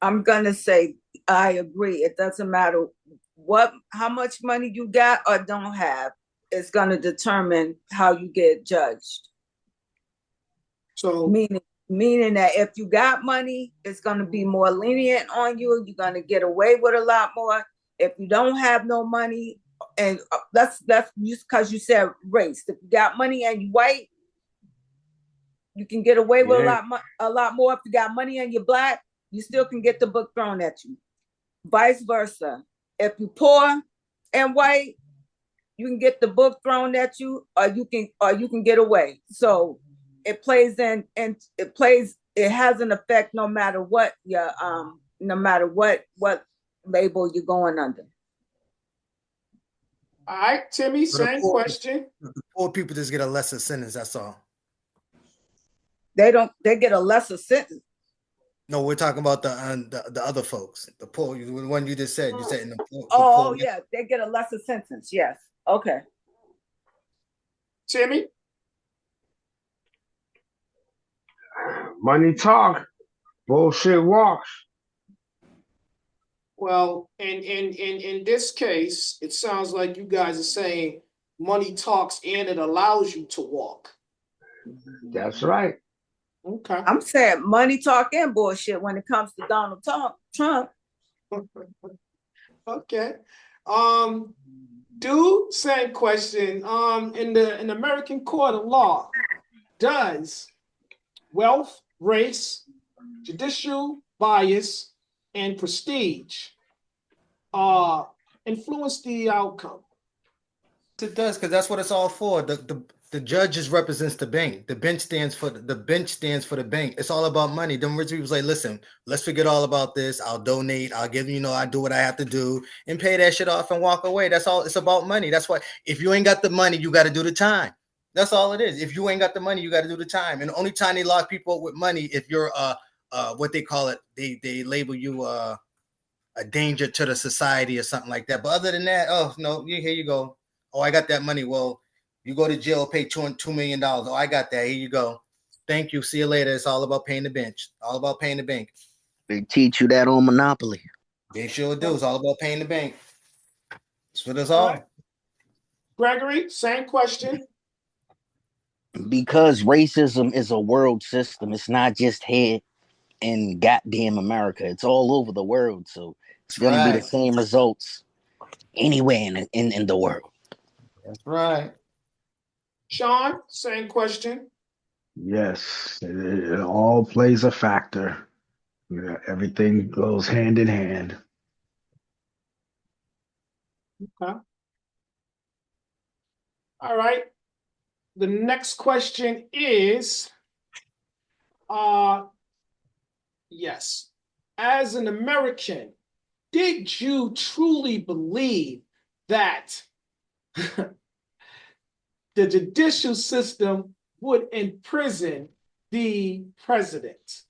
I'm gonna say I agree. It doesn't matter how much money you got or don't have. It's gonna determine how you get judged. So Meaning that if you got money, it's gonna be more lenient on you. You're gonna get away with a lot more. If you don't have no money, and that's just because you said race. If you got money and you white, you can get away with a lot more. If you got money and you're black, you still can get the book thrown at you. Vice versa. If you're poor and white, you can get the book thrown at you, or you can get away. So it plays in, and it has an effect no matter what no matter what label you're going under. all right, Timmy, same question. The poor people just get a lesser sentence. That's all. They get a lesser sentence. No, we're talking about the other folks, the poor. The one you just said. You said in the poor. Oh, yeah, they get a lesser sentence. Yes. Okay. Timmy? Money talk, bullshit walks. Well, in this case, it sounds like you guys are saying money talks and it allows you to walk. That's right. Okay. I'm saying money talk and bullshit when it comes to Donald Trump. Okay. Dude, same question. In the American court of law, does wealth, race, judicial bias, and prestige influence the outcome? It does, because that's what it's all for. The judges represents the bank. The bench stands for the bank. It's all about money. Them rich people's like, listen, let's forget all about this. I'll donate. I'll give I do what I have to do and pay that shit off and walk away. That's all. It's about money. That's why if you ain't got the money, you got to do the time. That's all it is. If you ain't got the money, you got to do the time. And the only time they lock people up with money if you're what they call it, they label you a danger to the society or something like that. But other than that, oh no, here you go. Oh, I got that money. Well, you go to jail, pay $2 million. Oh, I got that. Here you go. Thank you. See you later. It's all about paying the bench. All about paying the bank. They teach you that on Monopoly. They sure do. It's all about paying the bank. That's what it's All all. right. Gregory, same question. Because racism is a world system. It's not just here in goddamn America. It's all over the world. So it's going to be the same results anywhere in the world. That's right. Sean, same question. Yes, it all plays a factor. Yeah, everything goes hand in hand. Okay. All right. The next question is, yes, as an American, did you truly believe that the judicial system would imprison the president?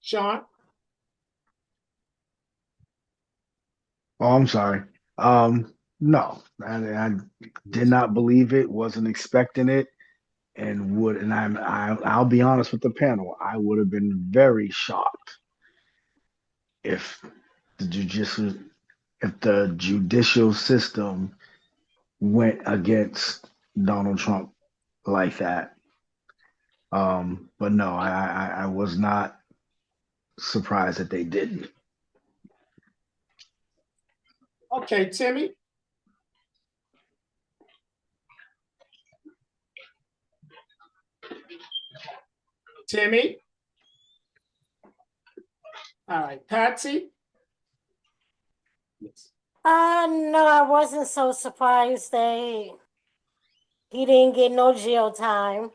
Sean? Oh, I'm sorry. No, I did not believe it, wasn't expecting it, and I'll be honest with the panel. I would have been very shocked if the judicial system went against Donald Trump like that. But no, I was not surprised that they didn't. Okay, Timmy? Timmy? All right, Patsy? Yes. No, I wasn't so surprised he didn't get no jail time.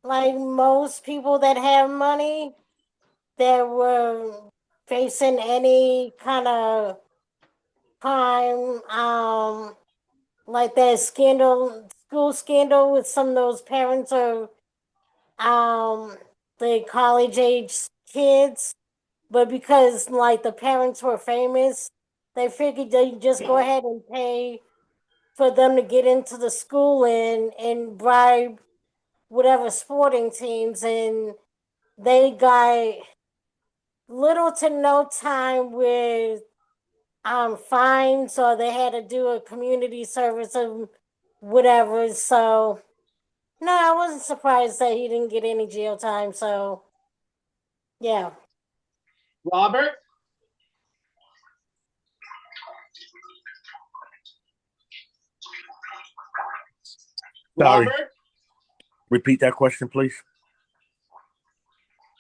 Like most people that have money that were facing any kind of crime, like that school scandal with some of those parents or the college age kids, but because like the parents were famous, they figured they'd just go ahead and pay for them to get into the school and bribe whatever sporting teams, and they got little to no time with fines, or they had to do a community service or whatever. So no, I wasn't surprised that he didn't get any jail time. So yeah. Robert? Sorry. Robert, Repeat that question, please.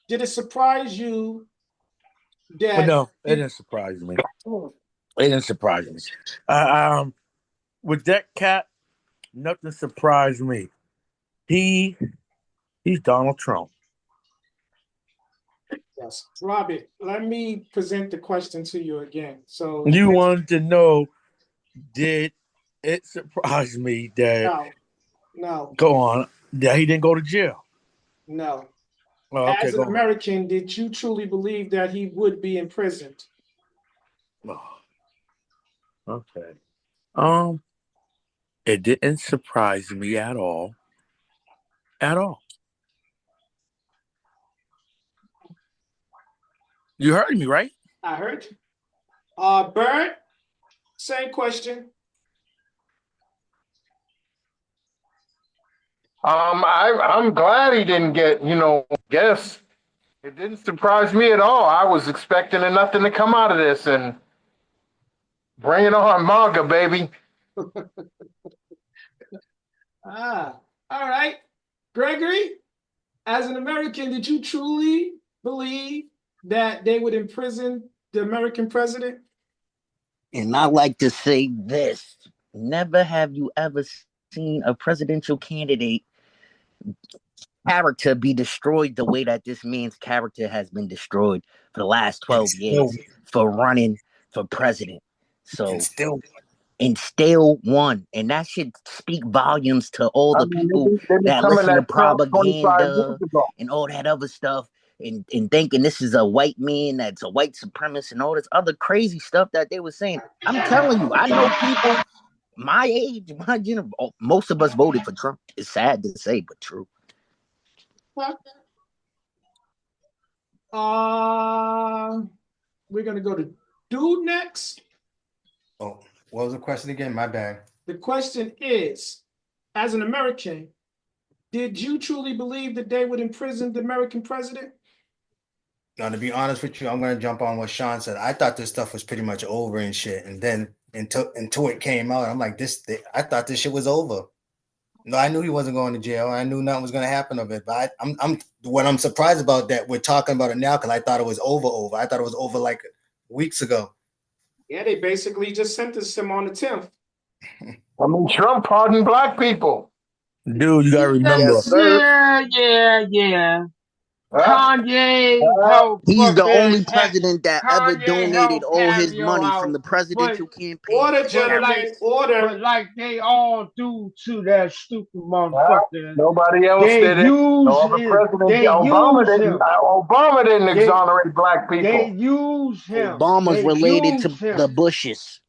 did it surprise you But that no, it didn't surprise me. oh, It didn't surprise me. With that cat, nothing surprised me. He's Donald Trump. yes. Robert, let me present the question to you again. So You wanted to know, did it surprise me that no, go on that he didn't go to jail? no. Oh, okay, As an go on. American, did you truly believe that he would be imprisoned? Oh, okay. It didn't surprise me at all. At all. You heard me, right? I heard. Bert, same question. I'm glad he didn't get, guess it didn't surprise me at all. I was expecting nothing to come out of this, and bring it on, manga, baby. All right. Gregory, as an American, did you truly believe that they would imprison the American president? And I like to say this: never have you ever seen a presidential candidate character be destroyed the way that this man's character has been destroyed for the last 12 years for running for president. So and still won. And that should speak volumes to all I the mean, people they've been that coming listen to at Trump 25 propaganda years ago. and all that other stuff and thinking this is a white man that's a white supremacist and all this other crazy stuff that they were saying. I'm telling you, I know people my age, my generation, most of us voted for Trump. It's sad to say, but true. We're gonna go to Dude next. Oh, what was the question again? My bad. The question is, as an American, did you truly believe that they would imprison the American president? Now, to be honest with you, I'm gonna jump on what Sean said. I thought this stuff was pretty much over and shit, and then until it came out, I'm like, I thought this shit was over. No, I knew he wasn't going to jail. I knew nothing was going to happen of it. But I'm what I'm surprised about that we're talking about it now because I thought it was over. I thought it was over like weeks ago. Yeah, they basically just sentenced him on the 10th. I mean, Trump pardoned black people. Dude, you gotta remember. Yes, sir. Yeah. Huh? Kanye helped He's the fucking only president that ever Kanye donated helped all his cameo money from out, the presidential campaign Order, to gentlemen, charity. order. but like they all do to that stupid Huh? motherfucker. Nobody else They did it. No use other him. president. They Obama use didn't. him. Obama didn't They exonerate black they people. use him. Obama's They related use to the him. Bushes.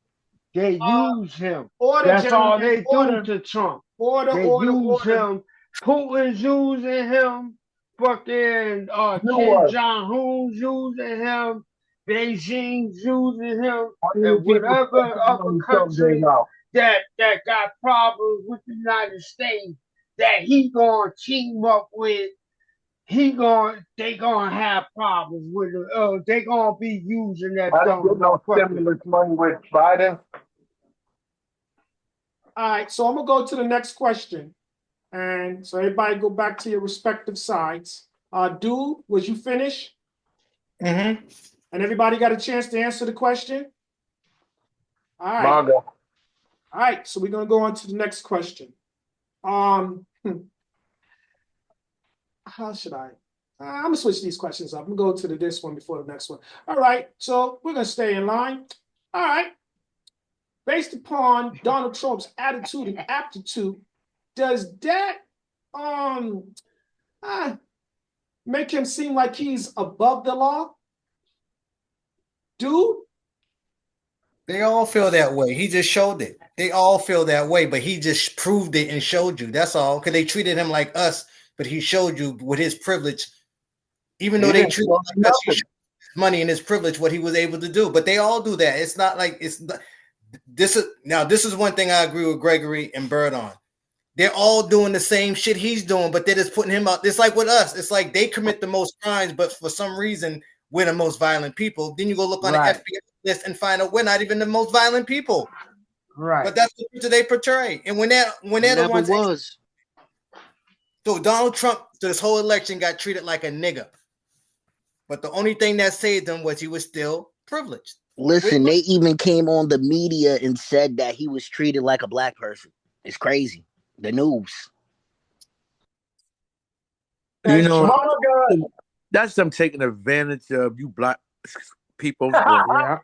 They use him. Order, That's all gentlemen, they do order. to Trump. Order, They order, use order. him. Putin's using him. Fucking You Kim was. Jong-un's using him. Beijing's using him. Why do you And keep whatever other Trump days country out? that got problems with the United States that he gonna team up with, they gonna have problems with it. They gonna be using that I didn't dumb get no motherfucker. stimulus money with Biden. All right, so I'm gonna go to the next question. And so everybody go back to your respective sides. Dude, was you finished? Mm-hmm. And everybody got a chance to answer the question? All right. Manga. All right, so we're gonna go on to the next question. How should I? I'm gonna switch these questions up. I'm gonna go to this one before the next one. All right, so we're gonna stay in line. All right. Based upon Donald Trump's attitude and aptitude, does that make him seem like he's above the law? Dude? They all feel that way. He just showed it. They all feel that way, but he just proved it and showed you. That's all. Because they treated him like us, but he showed you with his privilege, even though they treated him like us, he showed his money and his privilege what he was able to do. But they all do that. It's not like it's not, this is one thing I agree with Gregory and Bird on. They're all doing the same shit he's doing, but they're just putting him out. It's like with us. It's like they commit the most crimes, but for some reason we're the most violent people. Then you go look on the FBI list and find out we're not even the most violent people. Right. But that's the picture they portray. And when they're the ones was. So Donald Trump this whole election got treated like a nigga. But the only thing that saved him was he was still privileged. Listen, they even came on the media and said that he was treated like a black person. It's crazy. The news. You know, that's them taking advantage of you black people. Yeah.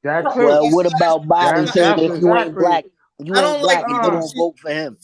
That's Well, it. what about Biden saying That's if you ain't exactly. black, you ain't black, you don't See, vote for him?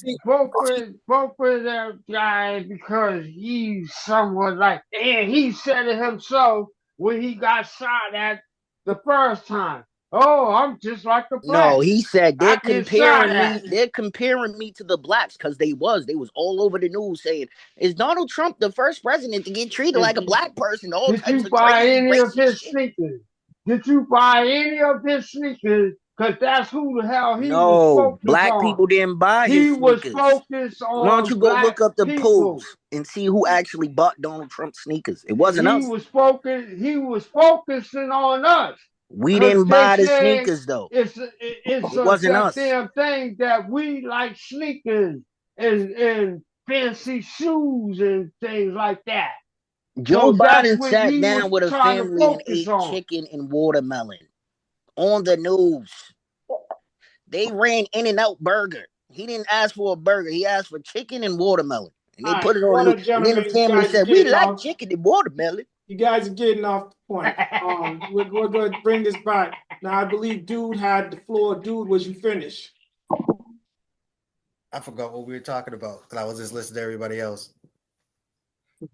vote for that guy because he's someone like, and he said it himself when he got shot at the first time. Oh, I'm just like the black. No, he said I get shot at. they're comparing me to the blacks because they was all over the news saying, is Donald Trump the first president to get treated like a black person? All Did types you of buy crazy any of racist his shit. sneakers? Did you buy any of his sneakers? Because that's who the hell he was No, focused black on. people didn't buy his He was sneakers. focused Why don't on you go black look up the people. polls and see who actually bought Donald Trump's sneakers? It wasn't He us. was focusing on us. We Because didn't they buy the say sneakers though. it's It wasn't that us. damn thing that we like sneakers and fancy shoes and things like that. Joe So that's Biden what sat he was down with a trying to family and focus ate on. chicken and watermelon on the news. They ran In-N-Out Burger. He didn't ask for a burger. He asked for chicken and watermelon. And they put it on the news. And then the family said, we like chicken and watermelon. You guys are getting off the point. We're going to bring this back. Now, I believe Dude had the floor. Dude, was you finished? I forgot what we were talking about because I was just listening to everybody else.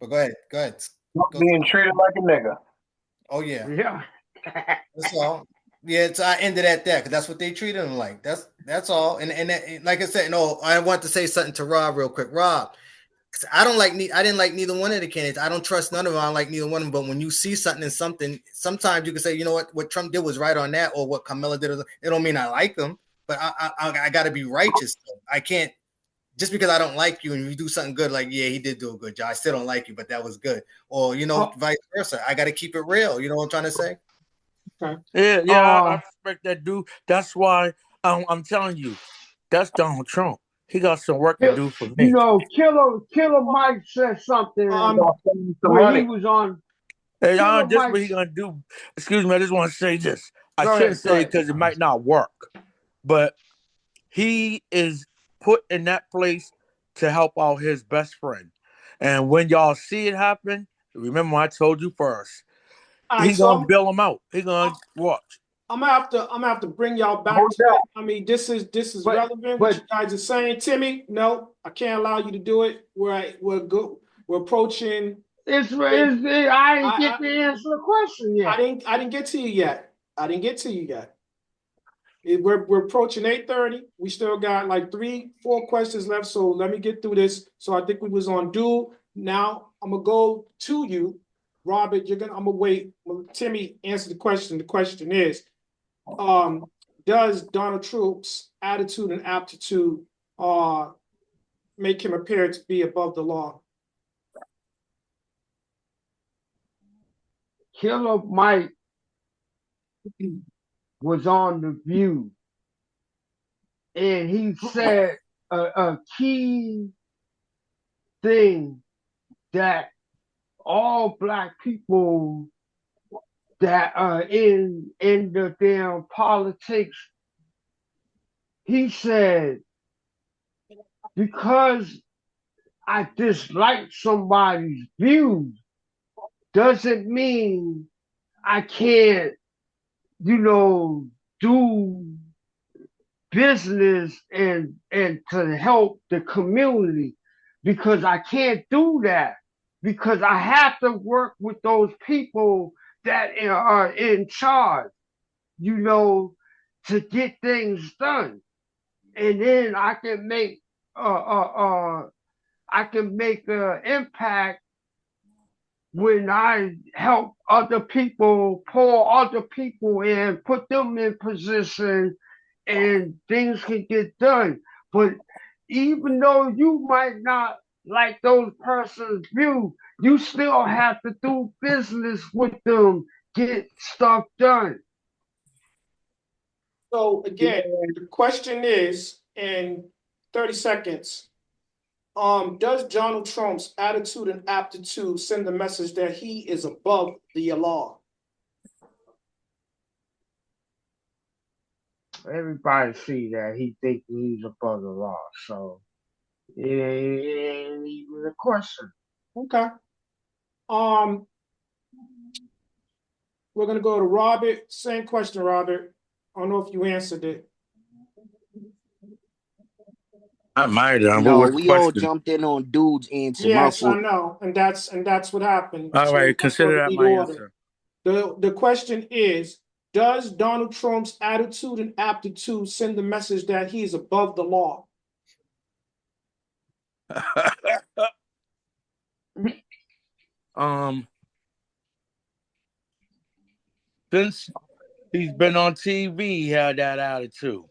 But go ahead. Go being treated like a nigga. Oh yeah. Yeah. That's all. Yeah, so I ended at that because that's what they treated him like. That's all. And that, like I said, no, I want to say something to Rob real quick. Rob, I didn't like neither one of the candidates. I don't trust none of them. I don't like neither one of them. But when you see something in something, sometimes you can say, you know what Trump did was right on that, or what Kamala did. It don't mean I like them, but I got to be righteous. I can't just because I don't like you and you do something good. Like, yeah, he did do a good job. I still don't like you, but that was good. Or vice versa. I got to keep it real. You know what I'm trying to say? Okay. Yeah, I respect that dude. That's why I'm telling you, that's Donald Trump. He got some work to do for me. Killer Mike said something when he was on. Hey, this what he gonna do. Excuse me, I just want to say this. I shouldn't say it because it might not work, but he is put in that place to help out his best friend. And when y'all see it happen, remember I told you first. He's gonna bail him out. He's gonna watch. I'm gonna have to bring y'all back to it. I mean, this is relevant. What you guys are saying, Timmy? No, I can't allow you to do it. We're approaching. I didn't get to answer the question yet. I didn't get to you yet. We're approaching 8:30. We still got like 3-4 questions left. So let me get through this. So I think we was on dual. Now I'm gonna go to you, Robert. I'm gonna wait. Timmy, answer the question. The question is, does Donald Trump's attitude and aptitude make him appear to be above the law? Killer Mike was on The View, and he said a key thing that all black people that are in the damn politics he said, because I dislike somebody's views doesn't mean I can't, do business and to help the community because I can't do that because I have to work with those people that are in charge, you know, to get things done. And then I can make an impact when I help other people, pull other people in, put them in position, and things can get done. But even though you might not like those person's view, you still have to do business with them, get stuff done. So again, the question is in 30 seconds, does Donald Trump's attitude and aptitude send the message that he is above the law? Everybody see that he think he's above the law, so it ain't even a question. Okay. We're gonna go to Robert. Same question, Robert. I don't know if you answered it. I might have. What No, was the we all question? jumped in on dude's answer. My Yes, I fault. know, and that's what happened. All So right, let's go consider to that lead my order. answer. The question is, does Donald Trump's attitude and aptitude send the message that he is above the law? um, since he's been on TV, he had that attitude.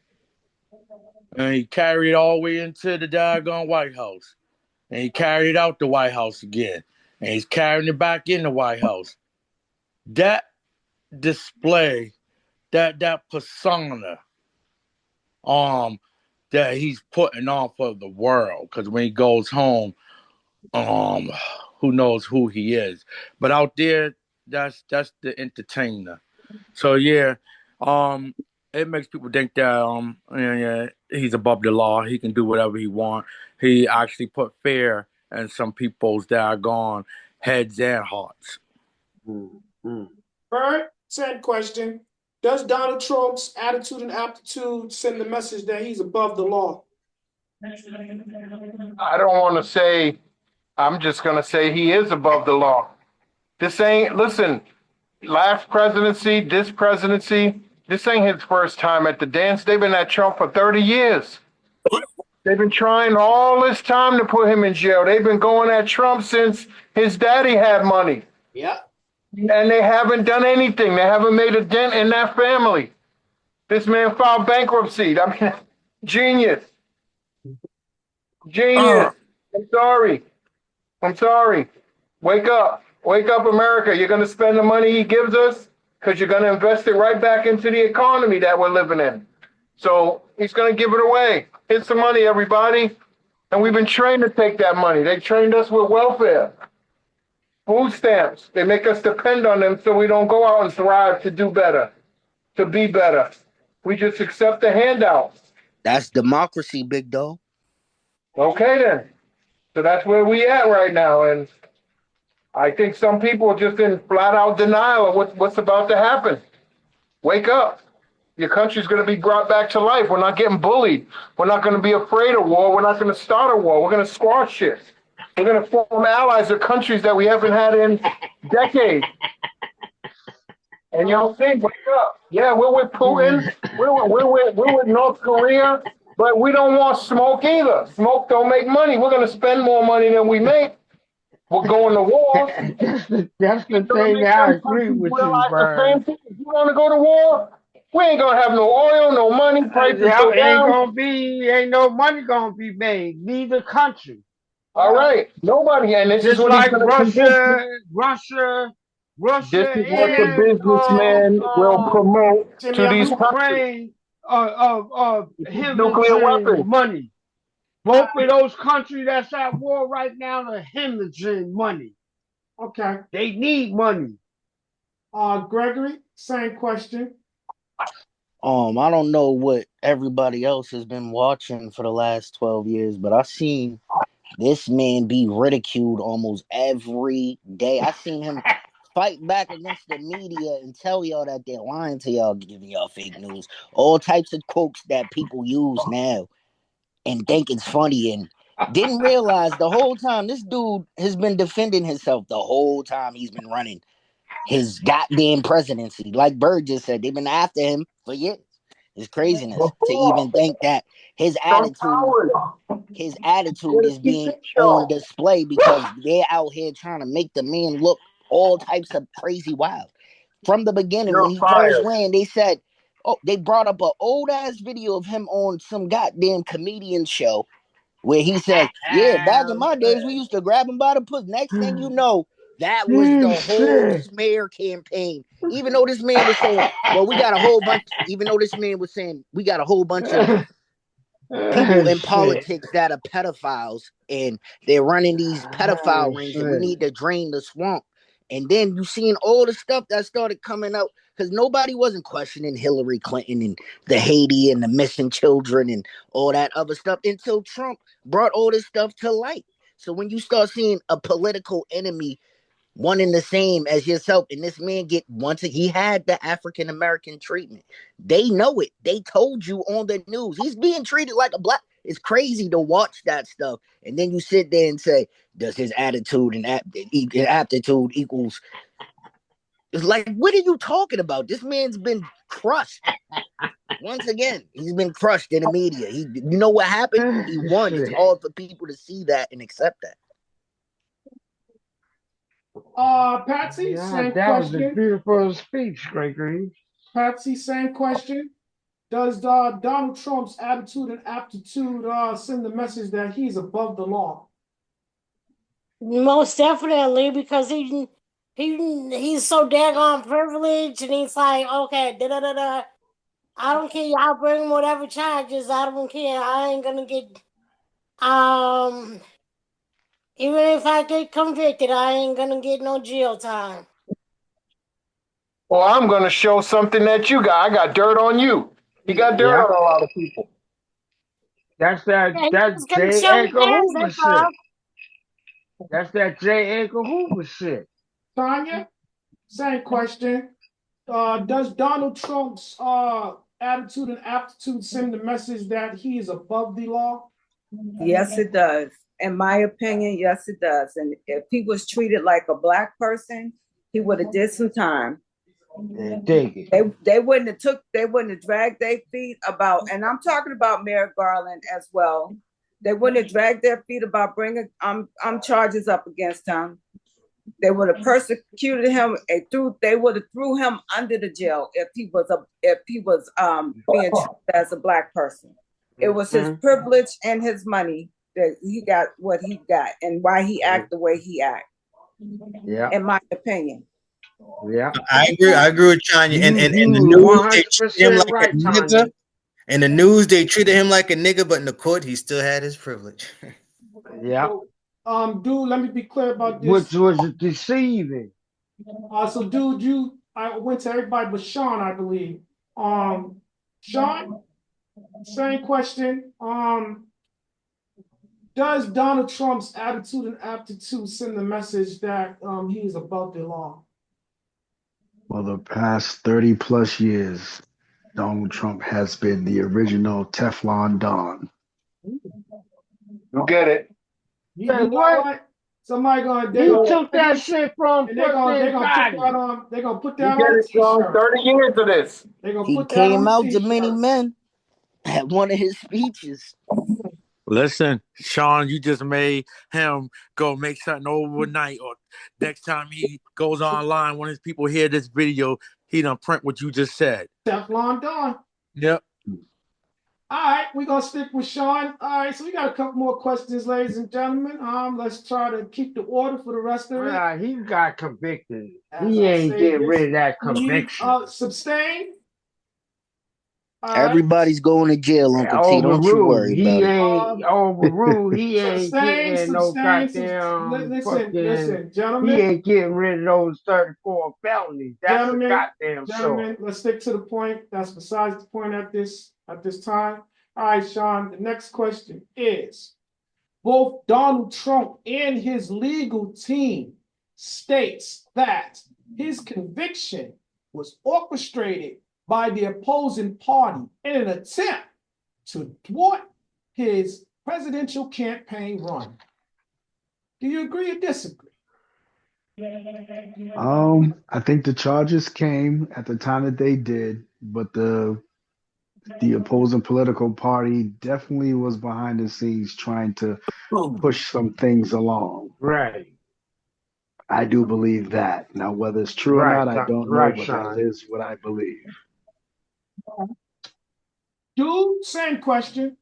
And he carried it all the way into the daggone White House. And he carried it out the White House again. And he's carrying it back in the White House. That display, that persona, um, that he's putting on for the world. Because when he goes home, um, who knows who he is. But out there, that's the entertainer. So yeah, it makes people think that yeah, he's above the law. He can do whatever he wants. He actually put fear in some people's daggone heads and hearts. Mm-hmm. Bird, same question. Does Donald Trump's attitude and aptitude send the message that he's above the law? I don't want to say, I'm just going to say he is above the law. This ain't, listen, last presidency, this ain't his first time at the dance. They've been at Trump for 30 years. They've been trying all this time to put him in jail. They've been going at Trump since his daddy had money. Yeah. And they haven't done anything. They haven't made a dent in that family. This man filed bankruptcy. I mean, genius. Genius. Uh, I'm sorry. I'm sorry. Wake up. Wake up, America. You're going to spend the money he gives us because you're going to invest it right back into the economy that we're living in. So he's going to give it away. Here's some money, everybody. And we've been trained to take that money. They trained us with welfare, food stamps. They make us depend on them so we don't go out and thrive to do better, to be better. We just accept the handout. That's democracy, big dog. Okay, then. So that's where we at right now. And I think some people are just in flat out denial of what's about to happen. Wake up. Your country's going to be brought back to life. We're not getting bullied. We're not going to be afraid of war. We're not going to start a war. We're going to squash it. We're going to form allies of countries that we haven't had in decades. And y'all think, wake up. Yeah, we're with Putin. We're with North Korea. But we don't want smoke either. Smoke don't make money. We're going to spend more money than we make. We're going to war. That's the Gonna thing make that I them agree countries with you, realize the Bird. same thing. If you want to go to war, we ain't gonna have no oil, no money. Prices Yeah, go down. ain't no money gonna be made, neither country. All right, nobody. And this is Just what he's like gonna convince you. This Russia is what the and businessman will promote Jimmy, to I'm these gonna countries. Ukraine Nuclear hemorrhaging weapons. money. Both of those countries that's at war right now are hemorrhaging money. okay. They need money. Gregory, same question. I don't know what everybody else has been watching for the last 12 years, but I seen this man be ridiculed almost every day. I seen him fight back against the media and tell y'all that they're lying to y'all, giving y'all fake news. All types of quotes that people use now and think it's funny, and didn't realize the whole time this dude has been defending himself the whole time he's been running his goddamn presidency. Like Bird just said, they've been after him for years. It's craziness to even think that his Some attitude powers. his Get attitude a is being TV on show. display because they're out here trying to make the man look all types of crazy wild. From the beginning, You're when he first fired. ran, they said, oh, they brought up an old ass video of him on some goddamn comedian show where he says, yeah, back in my days, we used to grab him by the pussy. Next thing you know, that was the whole Shit. smear campaign. Even though this man was saying, well, we got a whole bunch, even though this man was saying, we got a whole bunch of people in Shit. politics that are pedophiles and they're running these pedophile rings and we Shit. need to drain the swamp. And then you seen all the stuff that started coming out because nobody wasn't questioning Hillary Clinton and the Haiti and the missing children and all that other stuff until Trump brought all this stuff to light. So when you start seeing a political enemy one and the same as yourself, and this man get once he had the African American treatment. They know it. They told you on the news. He's being treated like a black. It's crazy to watch that stuff, and then you sit there and say, "Does his attitude and aptitude equals?" It's like, what are you talking about? This man's been crushed. Once again, he's been crushed in the media. You know what happened? He won. It's Shit. hard for people to see that and accept that. Patsy, Yeah, same that was a question. beautiful speech, Gregory. Patsy, same question. Does Donald Trump's attitude and aptitude send the message that he's above the law? Most definitely, because he's so daggone privileged, and he's like, okay, da da da da. I don't care. Y'all bring whatever charges. I don't care. I ain't gonna get even if I get convicted, I ain't gonna get no jail time. Well, I'm going to show something that you got. I got dirt on you. He got dirt Yeah, on a lot of people. that's Yeah, that he that just gonna J. show his Edgar ass. Hoover That's shit. all. That's that J. Edgar Hoover shit. Tanya, same question. Does Donald Trump's attitude and aptitude send the message that he is above the law? Yes, it does. In my opinion, yes, it does. And if he was treated like a black person, he would have did some time. Yeah, dig it. They wouldn't have dragged their feet about, and I'm talking about Merrick Garland as well. They wouldn't have dragged their feet about bringing charges up against him. They would have persecuted him and they would have threw him under the jail if he was being treated as a black person. It was his privilege and his money that he got what he got and why he act the way he act. Yeah. In my opinion. Yeah. I agree with Tanya. And You in the was news they treated him 100% like a right, nigga. Tanya. In the news they treated him like a nigga, but in the court he still had his privilege. Yeah. Dude, let me be clear about Which this. was deceiving. So, dude, I went to everybody but Sean, I believe. Sean, same question. Does Donald Trump's attitude and aptitude send the message that he is above the law? For the past 30 plus years, Donald Trump has been the original Teflon Don. You get it. You know What? what? Somebody He gonna took take that this shit from and fucking Gotti. they're gonna put You that get on a it, Sean. t-shirt. 30 years of this. They're gonna He put that on came a out to many t-shirt. men at one of his speeches. Listen, Sean, you just made him go make something overnight, or next time he goes online, when his people hear this video, he done print what you just said. Teflon Don. Yep. All right, we're gonna stick with Sean. All right, so we got a couple more questions, ladies and gentlemen. Let's try to keep the order for the rest of it. He got convicted. As He I ain't say getting this, rid of that you need conviction. sustain. All right. Everybody's going to jail, Uncle T. Don't you Overruled. worry He about it. ain't overruled. He ain't Sustain, getting no sustain. goddamn Listen, fucking. He gentlemen, ain't getting rid of those 34 felonies. That's a goddamn sure. let's stick to the point. That's besides the point at this at this time. All right, Sean, the next question is, both Donald Trump and his legal team states that his conviction was orchestrated by the opposing party in an attempt to thwart his presidential campaign run. Do you agree or disagree? I think the charges came at the time that they did, but the opposing political party definitely was behind the scenes trying to push some things along. Right. I do believe that. Now, whether it's true or Right. not, I don't know, Right, but that Sean. is what I believe. Dude, same question.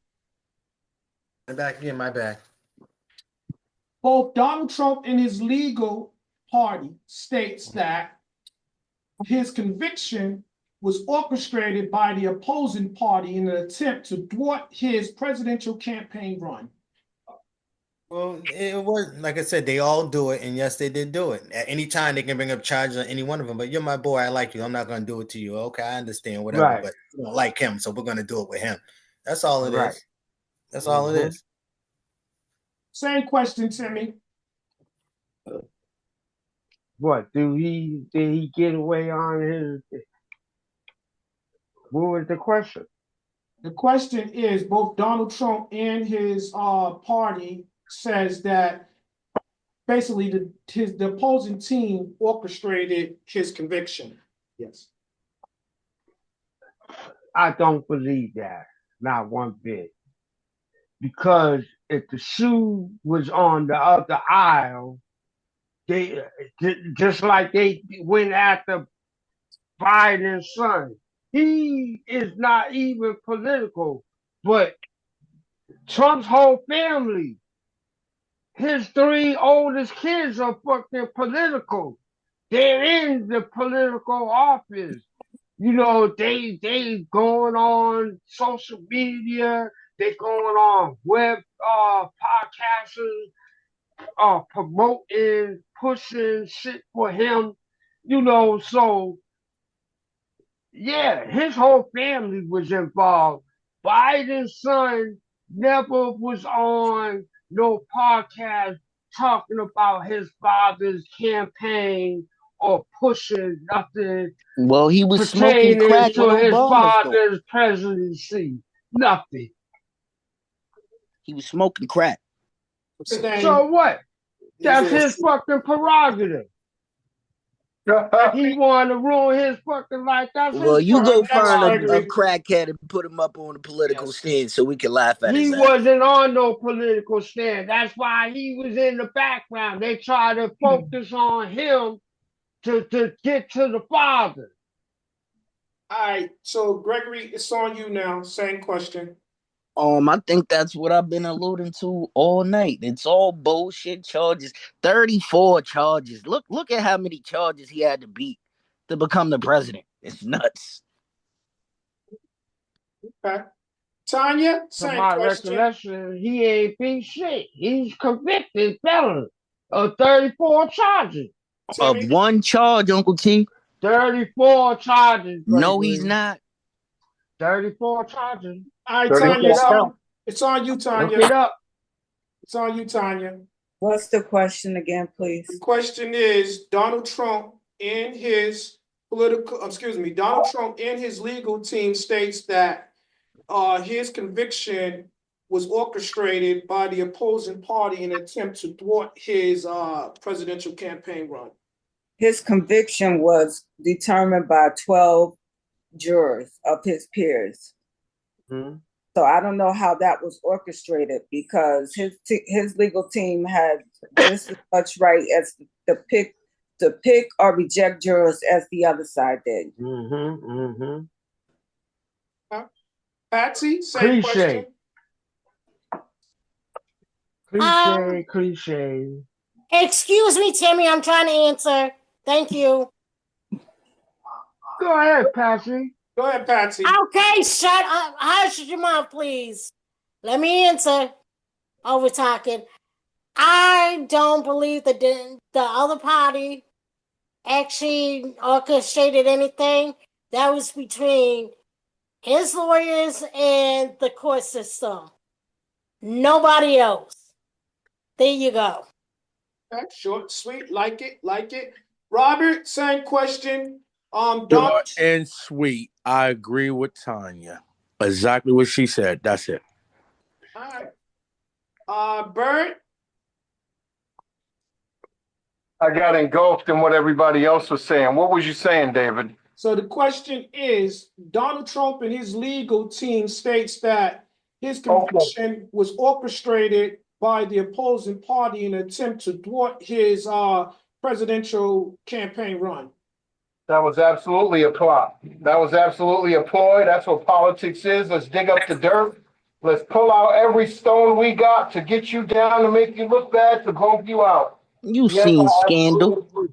My back again, my back. Both Donald Trump and his legal party states that his conviction was orchestrated by the opposing party in an attempt to thwart his presidential campaign run. Well, it was like I said, they all do it, and yes, they did do it. At any time, they can bring up charges on any one of them. But you're my boy, I like you. I'm not gonna do it to you. Okay, I understand, whatever. Right. But you don't like him, so we're gonna do it with him. That's all it Right. is. That's all it is. Same question, Timmy. What did he get away on his? What was the question? The question is, both Donald Trump and his party says that basically the opposing team orchestrated his conviction. Yes. I don't believe that, not one bit. Because if the shoe was on the other aisle, they just like they went after Biden's son. He is not even political, but Trump's whole family, his three oldest kids are fucking political. They're in the political office. You know, they going on social media, they going on web podcasts, promoting, pushing shit for him. You know, so yeah, his whole family was involved. Biden's son never was on no podcast talking about his father's campaign or pushing nothing Well, he was smoking pertaining crack to when his Obama's doing. father's presidency. Nothing. He was smoking crack. So what? That's his fucking prerogative. He wanted to ruin his fucking life. That's Well, his you go fucking Next, find a prerogative. Gregory. crackhead and put him up on a political Yes. stand so we can laugh at He his ass. wasn't on no political stand. That's why he was in the background. They tried to focus on him to get to the father. All right, so Gregory, it's on you now. Same question. I think that's what I've been alluding to all night. It's all bullshit charges. 34 charges. Look at how many charges he had to beat to become the president. It's nuts. Okay. Tanya, To same my question. recollection, he ain't beat shit. He's convicted felon of 34 charges. Of Timmy. one charge, Uncle T. 34 charges, No, Gregory. he's not. 34 charges. All right, 34 Tanya, count. it's on you, Look Tanya. it up. It's on you, Tanya. What's the question again, please? The question is, Donald Trump and his legal team states that his conviction was orchestrated by the opposing party in an attempt to thwart his presidential campaign run. His conviction was determined by 12 jurors of his peers. Mm-hmm. So I don't know how that was orchestrated because his legal team had just as much right as to pick or reject jurors as the other side did. Patsy, same question. Cliche. Excuse me, Timmy, I'm trying to answer. Thank you. Go ahead, Patsy. Go ahead, Patsy. Okay, shut up. Hush your mouth, please. Let me answer. Over talking. I don't believe that the other party actually orchestrated anything. That was between his lawyers and the court system. Nobody else. There you go. Okay, short, sweet, like it, like it. Robert, same question. Donald. Short and sweet. I agree with Tanya. Exactly what she said. That's it. All right. Bert. I got engulfed in what everybody else was saying. What was you saying, David? So the question is, Donald Trump and his legal team states that his Okay. conviction was orchestrated by the opposing party in an attempt to thwart his presidential campaign run. That was absolutely a plot. That was absolutely a ploy. That's what politics is. Let's dig up the dirt. Let's pull out every stone we got to get you down, to make you look bad, to bump you out. You Yes, seen I Scandal? absolutely agree.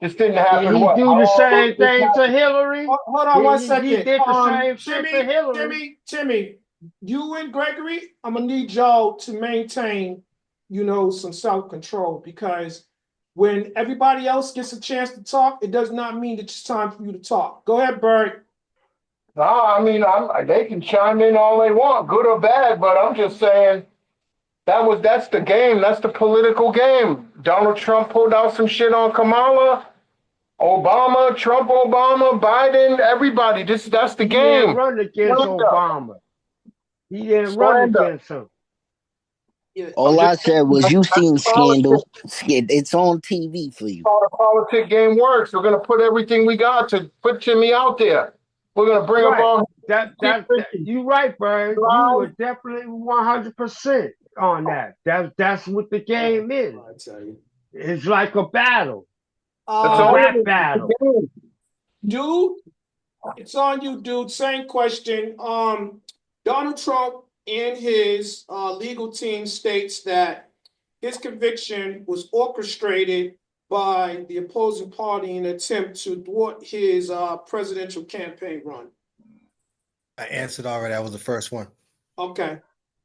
This didn't Did happen, he what, do the all those same years thing to ago? Hillary? Hold on one He second. did the same shit to Hillary. Timmy, you and Gregory, I'm gonna need y'all to maintain, some self-control, because when everybody else gets a chance to talk, it does not mean that it's time for you to talk. Go ahead, Bert. No, I mean, they can chime in all they want, good or bad, but I'm just saying that's the game. That's the political game. Donald Trump pulled out some shit on Kamala, Obama, Trump, Obama, Biden, everybody. That's the He didn't game. run against Slander. Obama. He didn't run Slander. against him. Yeah, I'm All just I said was that's you how seen politics, Scandal. It's on TV for you. how the politic game works. We're gonna put everything we got to put Jimmy out there. We're gonna bring up Right. all You right, Bird. You were lies. definitely 100% on that. That's what the game is. I tell you. It's like a battle, That's a Uh, all it rap is. It's battle. a game. dude, it's on you, dude. Same question. Donald Trump and his legal team states that his conviction was orchestrated by the opposing party in an attempt to thwart his presidential campaign run. I answered already. That was the first one. Okay.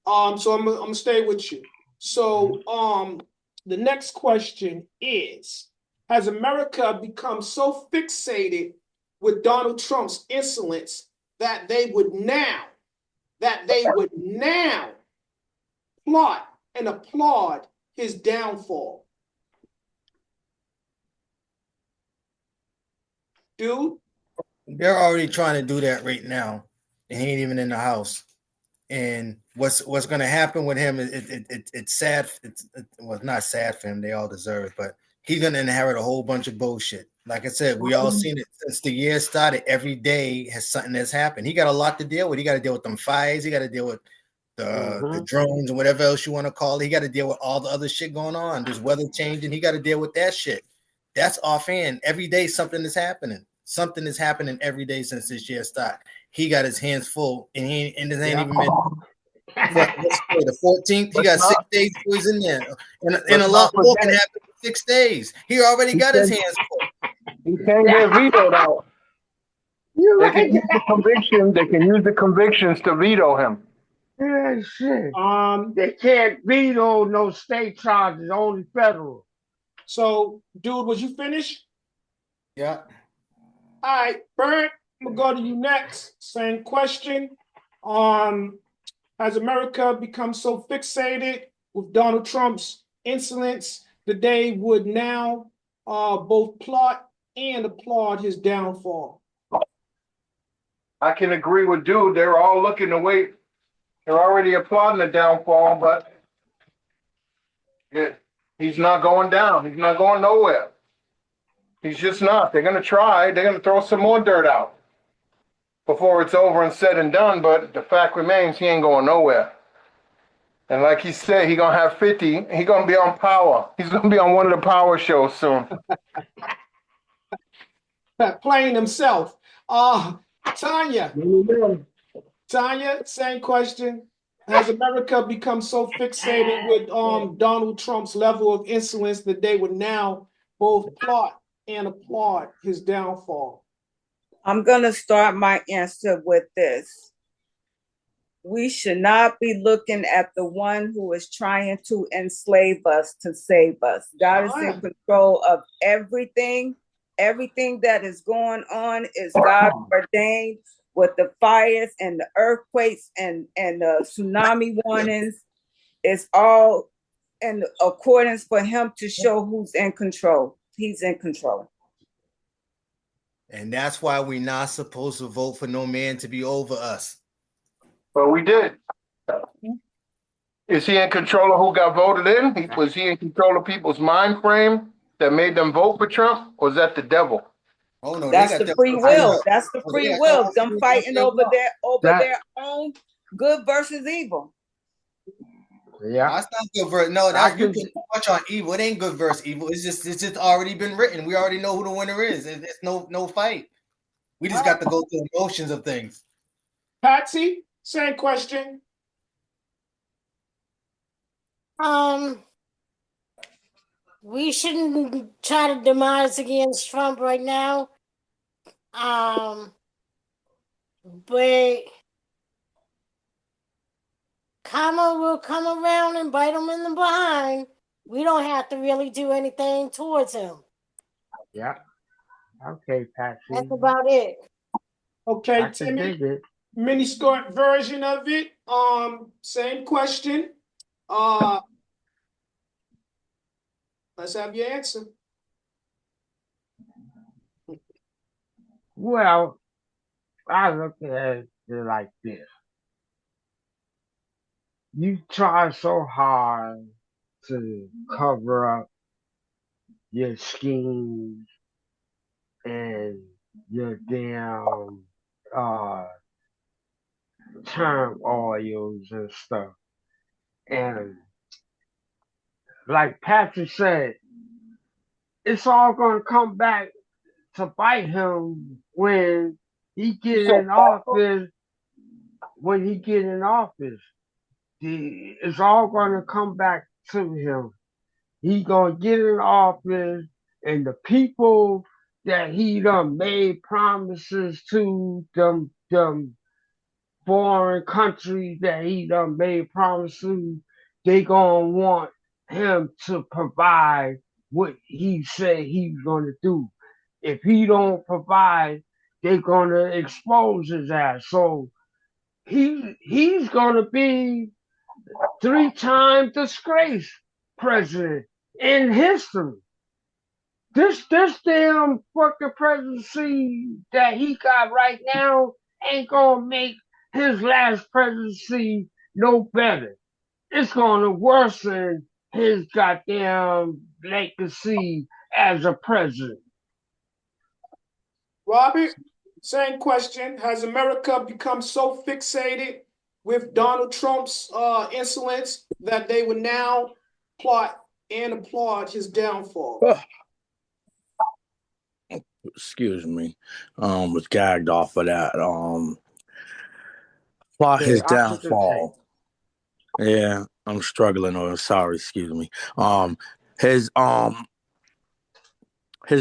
So I'm gonna stay with you. So the next question is, has America become so fixated with Donald Trump's insolence that they would now plot and applaud his downfall? Dude, They're already trying to do that right now, and he ain't even in the house. And what's going to happen with him is it's sad. Well, not sad for him. They all deserve it, but he's going to inherit a whole bunch of bullshit. Like I said, we all seen it since the year started. Every day has something that's happened. He got a lot to deal with. He got to deal with them fires. He got to deal with the drones and whatever else you want to call it. He got to deal with all the other shit going on. There's weather changing. He got to deal with that shit. That's offhand. Every day something is happening. Something is happening every day since this year started. He got his hands full, and it ain't even been the 14th. He got 6 days before he's in there, and a Let's not lot more can forget. happen in 6 days. He already got his hands full. He can't get vetoed out. You They can right. use the conviction. They can use the convictions to veto him. Yeah, shit. um, They can't veto no state charges, only federal. so dude, was you finished? Yeah. All right, Bert, I'm gonna go to you next. Same question. Has America become so fixated with Donald Trump's insolence that they would now both plot and applaud his downfall? I can agree with dude. They're all looking to wait. They're already applauding the downfall, but he's not going down. He's not going nowhere. He's just not. They're gonna try. They're gonna throw some more dirt out before it's over and said and done. But the fact remains, he ain't going nowhere. And like he said, he gonna have 50. He gonna be on Power. He's gonna be on one of the Power shows soon. Playing himself. Tanya, same question. Has America become so fixated with Donald Trump's level of insolence that they would now both plot and applaud his downfall? I'm going to start my answer with this. We should not be looking at the one who is trying to enslave us to save us. God is in control of everything. Everything that is going on is God ordained. with the fires and the earthquakes and the tsunami warnings. It's all in accordance for him to show who's in control. He's in control. And that's why we're not supposed to vote for no man to be over us. But we did. Is he in control of who got voted in? Was he in control of people's mind frame that made them vote for Trump? Or is that the devil? Oh no, That's the free will. That's the free will. Them fighting over their own good versus evil. Yeah. That's not good versus. No, that's you put too much on evil. It ain't good versus evil. It's just already been written. We already know who the winner is. It's no fight. We just got to go through the motions of things. Patsy, same question. We shouldn't try to demise against Trump right now. But karma will come around and bite him in the behind. We don't have to really do anything towards him. Yeah. Okay, Patsy. That's about it. Okay, Timmy. Mini skirt version of it. Same question. Let's have your answer. Well, I look at it like this. You try so hard to cover up your schemes and your damn turmoils and stuff. And like Patrick said, it's all gonna come back to bite him when he get in office. When he get in office, it's all gonna come back to him. He gonna get in office, and the people that he done made promises to, them foreign countries that he done made promises to, they gonna want him to provide what he said he's gonna do. If he don't provide, they're gonna expose his ass. So he's gonna be 3-time disgrace president in history. This damn fucking presidency that he got right now ain't gonna make his last presidency no better. It's gonna worsen his goddamn legacy as a president. Robert, same question. Has America become so fixated with Donald Trump's insolence that they would now plot and applaud his downfall? Excuse me. Was gagged off of that. Plot his downfall. Yeah, I'm struggling. Or sorry, excuse me. His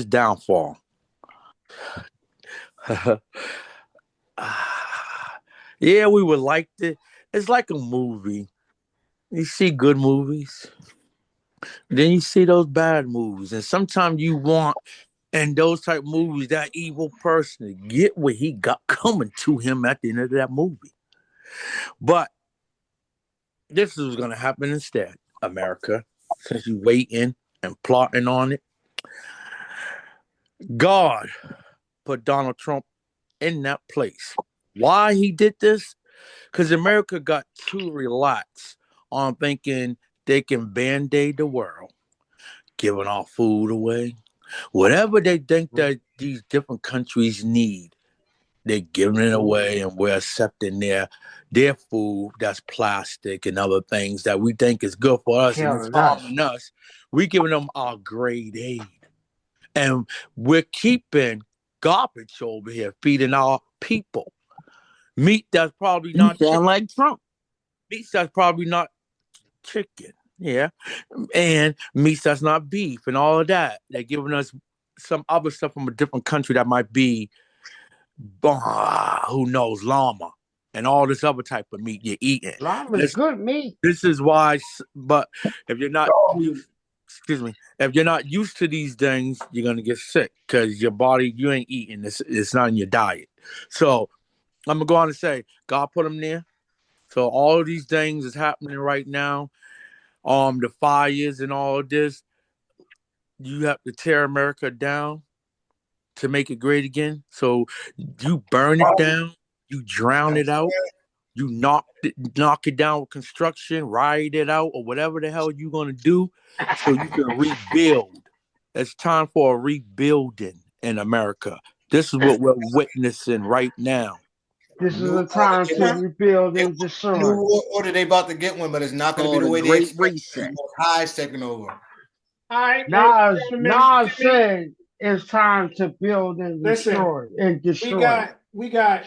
downfall. Yeah, we would like it. It's like a movie. You see good movies, then you see those bad movies, and sometimes you want in those type of movies that evil person to get what he got coming to him at the end of that movie. But this is going to happen instead, America, since you waiting and plotting on it. God put Donald Trump in that place. Why he did this? Because America got too relaxed on thinking they can band-aid the world, giving our food away. Whatever they think that these different countries need, they're giving it away, and we're accepting their food that's plastic and other things that we think is good for us and it's harming us. We're giving them our grade aid. And we're keeping garbage over here, feeding our people. Meat that's probably not chicken. Like Trump. Meat that's probably not chicken. Yeah. And meat that's not beef and all of that. They're giving us some other stuff from a different country that might be, who knows, llama and all this other type of meat you're eating. Llama's good meat. This is why, but if you're not excuse me, if you're not used to these things, you're gonna get sick because your body, you ain't eating this. It's not in your diet. So I'm gonna go on and say God put him there. So all of these things is happening right now. The fires and all of this. You have to tear America down to make it great again. So you burn it down, you drown it out, you knock it down with construction, ride it out, or whatever the hell you're gonna do, so you can rebuild. It's time for a rebuilding in America. This is what we're witnessing right now. This is New a time to order, rebuild they, and new destroy. order they about to get one, but it's not going to be Oh, the the way they Great expect. Reset. Most High is taking over. All right, ladies and Nas, gentlemen, Nas said it's time to build and listen, destroy and we destroy. got we got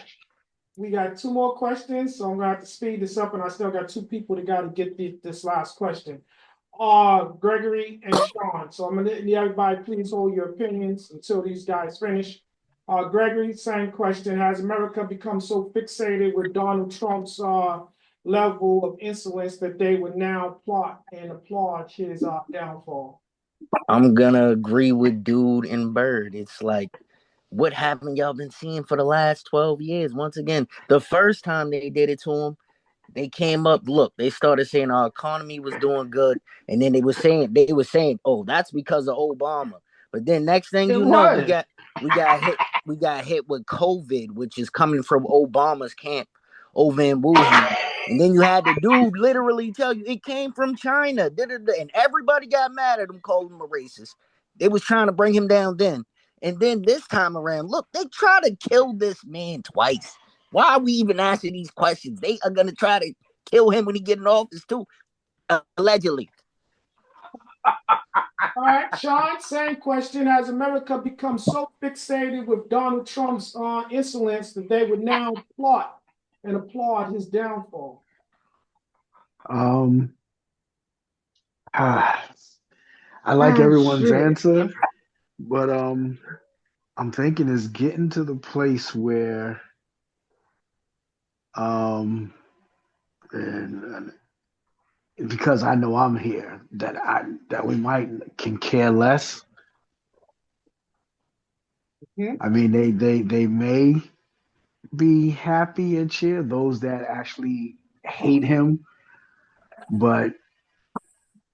we got two more questions, so I'm gonna have to speed this up, and I still got two people that got to get this last question. Gregory and Sean. So I'm gonna need everybody please hold your opinions until these guys finish. Gregory, same question. Has America become so fixated with Donald Trump's level of insolence that they would now plot and applaud his downfall? I'm gonna agree with Dude and Bird. It's like, what haven't y'all been seeing for the last 12 years? Once again, the first time they did it to him, they came up, look, they started saying our economy was doing good, and then they were saying, oh, that's because of Obama. But then next thing It you know, was. we got hit with COVID, which is coming from Obama's camp over in Wuhan. And then you had the dude literally tell you it came from China. And everybody got mad at him, calling him a racist. They was trying to bring him down then. And then this time around, look, they try to kill this man twice. Why are we even asking these questions? They are gonna try to kill him when he get in office too, allegedly. All right, Sean, same question. Has America become so fixated with Donald Trump's insolence that they would now plot and applaud his downfall? Um, ah, I like everyone's Shit. answer, but I'm thinking it's getting to the place where um, and because I know I'm here, that we might can care less. I mean, they may be happy and cheer those that actually hate him, but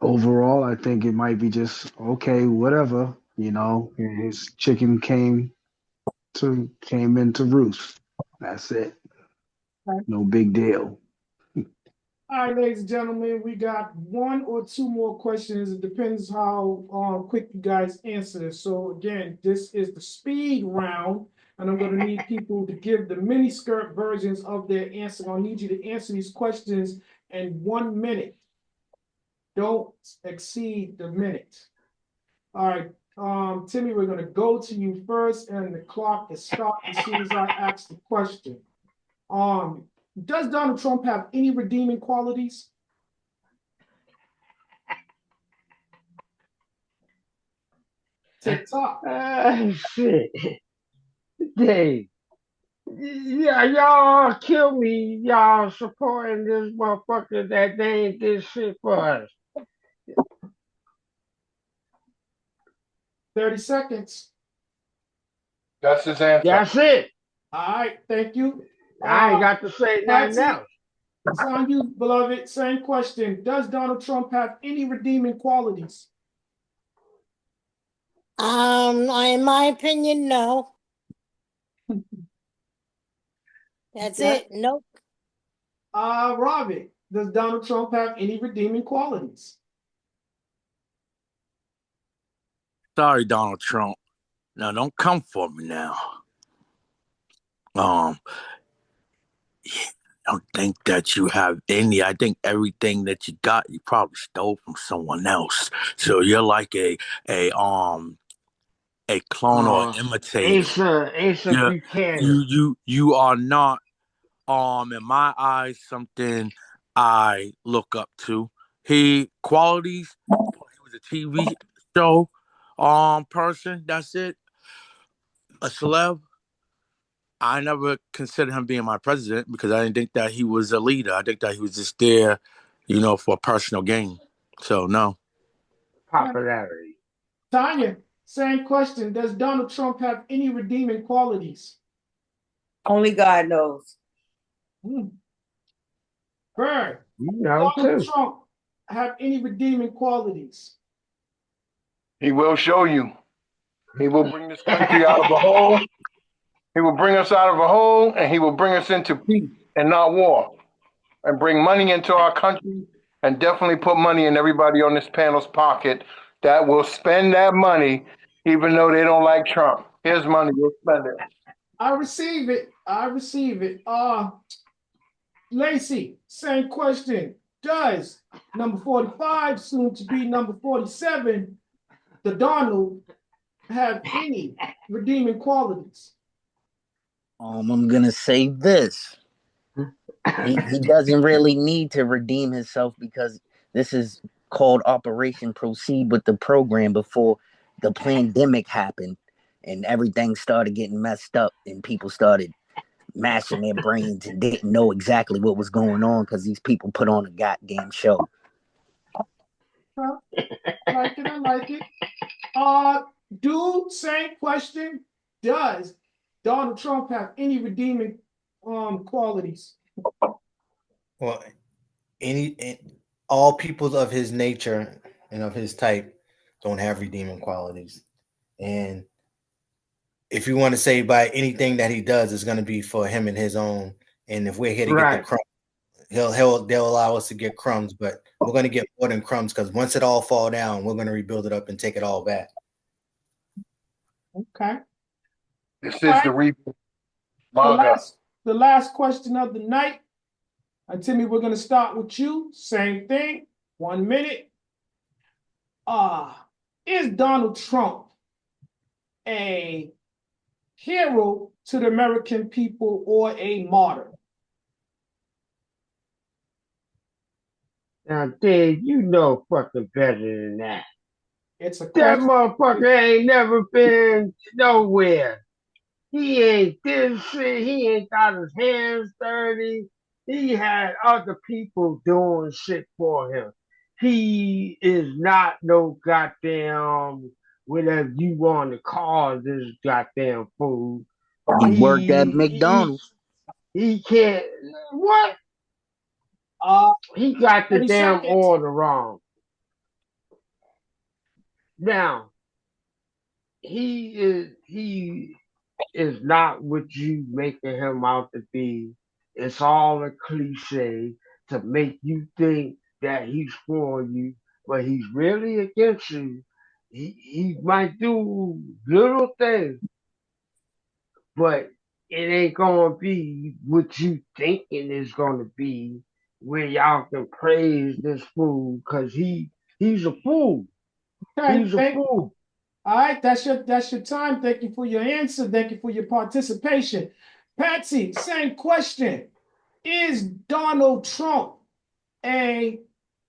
overall, I think it might be just okay, whatever. You know, his chicken came into roost. That's it. No big deal. All right, ladies and gentlemen, we got one or two more questions. It depends how quick you guys answer this. So again, this is the speed round, and I'm going to need people to give the mini skirt versions of their answer. I'll need you to answer these questions in 1 minute. Don't exceed the minute. All right, Timmy, we're going to go to you first, and the clock is stopped as soon as I ask the question. Does Donald Trump have any redeeming qualities? TikTok. Shit. Dave. Yeah, y'all kill me. Y'all supporting this motherfucker that they ain't this shit for us. 30 seconds. That's his answer. That's it. All right, thank you. I ain't got to say nothing Patsy, else. it's on you, beloved. Same question. Does Donald Trump have any redeeming qualities? In my opinion, no. That's Okay. it. Nope. Robert, does Donald Trump have any redeeming qualities? Sorry, Donald Trump. Now don't come for me now. Um, I don't think that you have any. I think everything that you got, you probably stole from someone else. So you're like a clone or imitator. Asa Yeah, Buchanan. you are not in my eyes something I look up to. He qualities. He was a TV show person. That's it. A celeb. I never considered him being my president because I didn't think that he was a leader. I think that he was just there, for personal gain. So no. Popularity. Tanya, same question. Does Donald Trump have any redeeming qualities? Only God knows. Bird, You know Donald too. Trump have any redeeming qualities? He will show you. He will bring this country out of a hole. He will bring us out of a hole, and he will bring us into peace and not war, and bring money into our country, and definitely put money in everybody on this panel's pocket that will spend that money, even though they don't like Trump. Here's money, we'll spend it. I receive it. I receive it. Lacey, same question. Does number 45, soon to be number 47, the Donald, have any redeeming qualities? I'm gonna say this. He doesn't really need to redeem himself because this is called Operation Proceed with the program before the pandemic happened and everything started getting messed up and people started mashing their brains and didn't know exactly what was going on because these people put on a goddamn show. Well, I like it. I like it. Dude, same question. Does Donald Trump have any redeeming qualities? Well, all people of his nature and of his type don't have redeeming qualities. And if you want to say by anything that he does is going to be for him and his own. And if we're here to get the Right. crumbs, they'll allow us to get crumbs, but we're going to get more than crumbs because once it all fall down, we're going to rebuild it up and take it all back. Okay. This All is the right. reason. The last question of the night. Timmy, we're going to start with you. Same thing. 1 minute. Is Donald Trump a hero to the American people or a martyr? Now, Dave, you know fucking better than that. It's a That question. motherfucker ain't never been nowhere. He ain't this shit. He ain't got his hands dirty. He had other people doing shit for him. He is not no goddamn whatever you want to call this goddamn fool. He worked at He McDonald's. he can't what? He got the 30 damn seconds. order wrong. Now he is not what you making him out to be. It's all a cliche to make you think that he's for you, but he's really against you. He might do little things, but it ain't gonna be what you thinking it's gonna be. Where y'all can praise this fool because he's a fool. Okay, He's a fool. all right, that's your time. Thank you for your answer. Thank you for your participation. Patsy, same question. Is Donald Trump a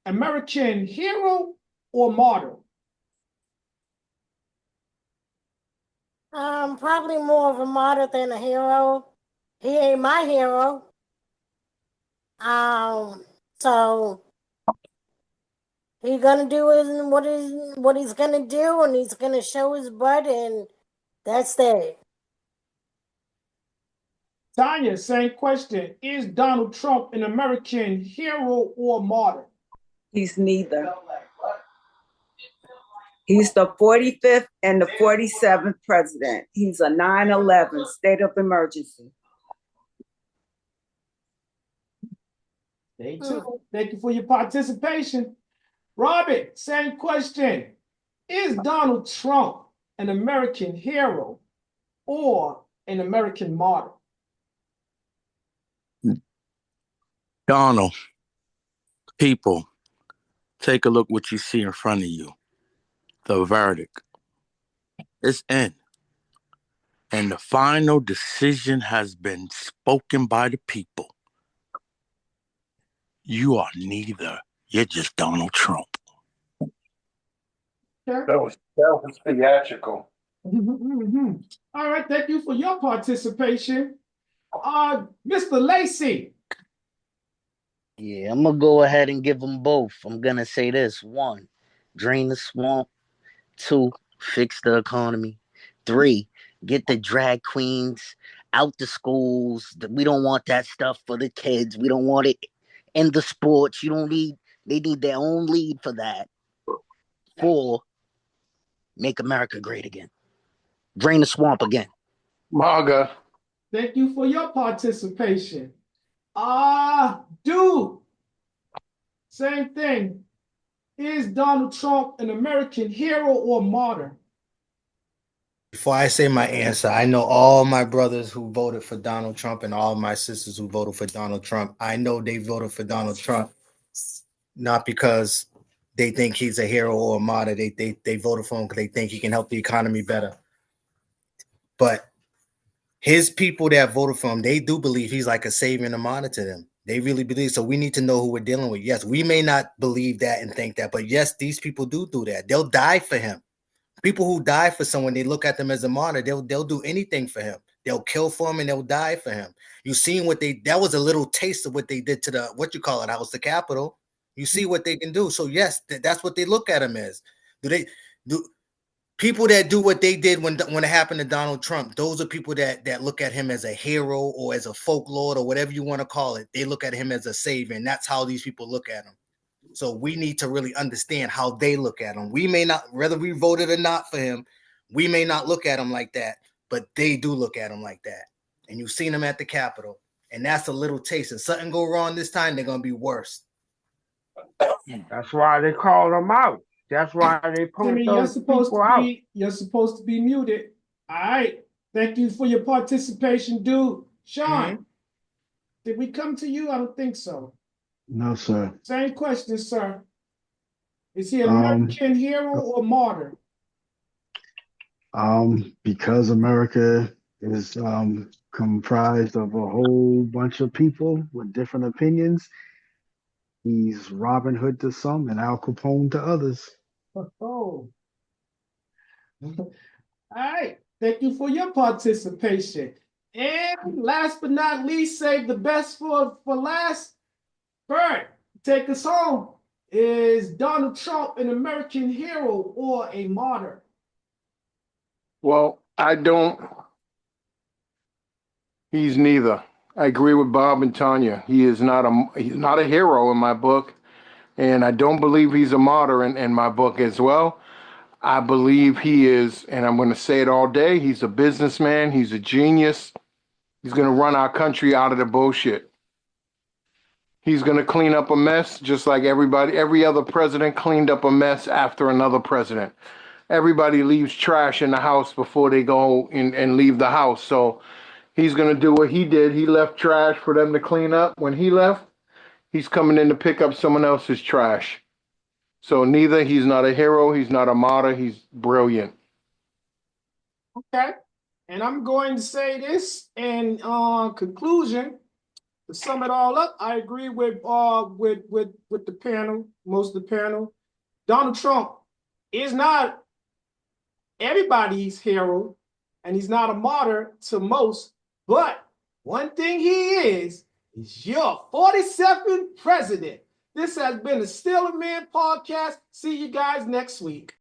American hero or martyr? Probably more of a martyr than a hero. He ain't my hero. So he's gonna do what he's gonna do, and he's gonna show his butt, and that's that. Tanya, same question. Is Donald Trump an American hero or martyr? He's neither. He's the 45th and the 47th president. He's a 9/11 state of emergency. Stay tuned. Thank you for your participation. Robin, same question. Is Donald Trump an American hero or an American martyr? Donald, people, take a look what you see in front of you. The verdict. It's in. And the final decision has been spoken by the people. You are neither. You're just Donald Trump. That was theatrical. All right, thank you for your participation. Mr. Lacey. Yeah, I'm gonna go ahead and give them both. I'm gonna say this: 1, drain the swamp. 2, fix the economy. 3, get the drag queens out the schools. We don't want that stuff for the kids. We don't want it in the sports. You don't need. They need their own lead for that. For make America great again. Drain the swamp again. MAGA. Thank you for your participation. Dude, same thing. Is Donald Trump an American hero or martyr? Before I say my answer, I know all my brothers who voted for Donald Trump and all my sisters who voted for Donald Trump. I know they voted for Donald Trump not because they think he's a hero or a martyr. They voted for him because they think he can help the economy better. But his people that voted for him, they do believe he's like a savior and a martyr to them. They really believe. So we need to know who we're dealing with. Yes, we may not believe that and think that, but yes, these people do that. They'll die for him. People who die for someone, they look at them as a martyr. They'll do anything for him. They'll kill for him and they'll die for him. You seen what that was a little taste of what they did to the house, the Capitol. You see what they can do. So yes, that's what they look at him as. Do people that do what they did when it happened to Donald Trump? Those are people that look at him as a hero or as a folklore or whatever you want to call it. They look at him as a savior, and that's how these people look at him. So we need to really understand how they look at him. We may not, whether we voted or not for him, we may not look at him like that, but they do look at him like that. And you've seen him at the Capitol, and that's a little taste. If something go wrong this time, they're gonna be worse. That's why they called him out. That's why they put Timmy, those people out. You're supposed to be muted. All right. Thank you for your participation, dude. Sean, did we come to you? I don't think so. No, sir. Same question, sir. Is he an American hero or martyr? Because America is comprised of a whole bunch of people with different opinions, he's Robin Hood to some and Al Capone to others. Oh. All right. Thank you for your participation. And last but not least, save the best for last. Bert, take us home. Is Donald Trump an American hero or a martyr? Well, I don't. He's neither. I agree with Bob and Tanya. He's not a hero in my book, and I don't believe he's a martyr in my book as well. I believe he is, and I'm going to say it all day, he's a businessman, he's a genius. He's going to run our country out of the bullshit. He's going to clean up a mess just like every other president cleaned up a mess after another president. Everybody leaves trash in the house before they go and leave the house. So he's going to do what he did. He left trash for them to clean up. When he left, he's coming in to pick up someone else's trash. So neither, he's not a hero, he's not a martyr, he's brilliant. Okay. And I'm going to say this in conclusion. To sum it all up, I agree with the panel, most of the panel. Donald Trump is not everybody's hero, and he's not a martyr to most. But one thing he is your 47th president. This has been the Still a Man podcast. See you guys next week.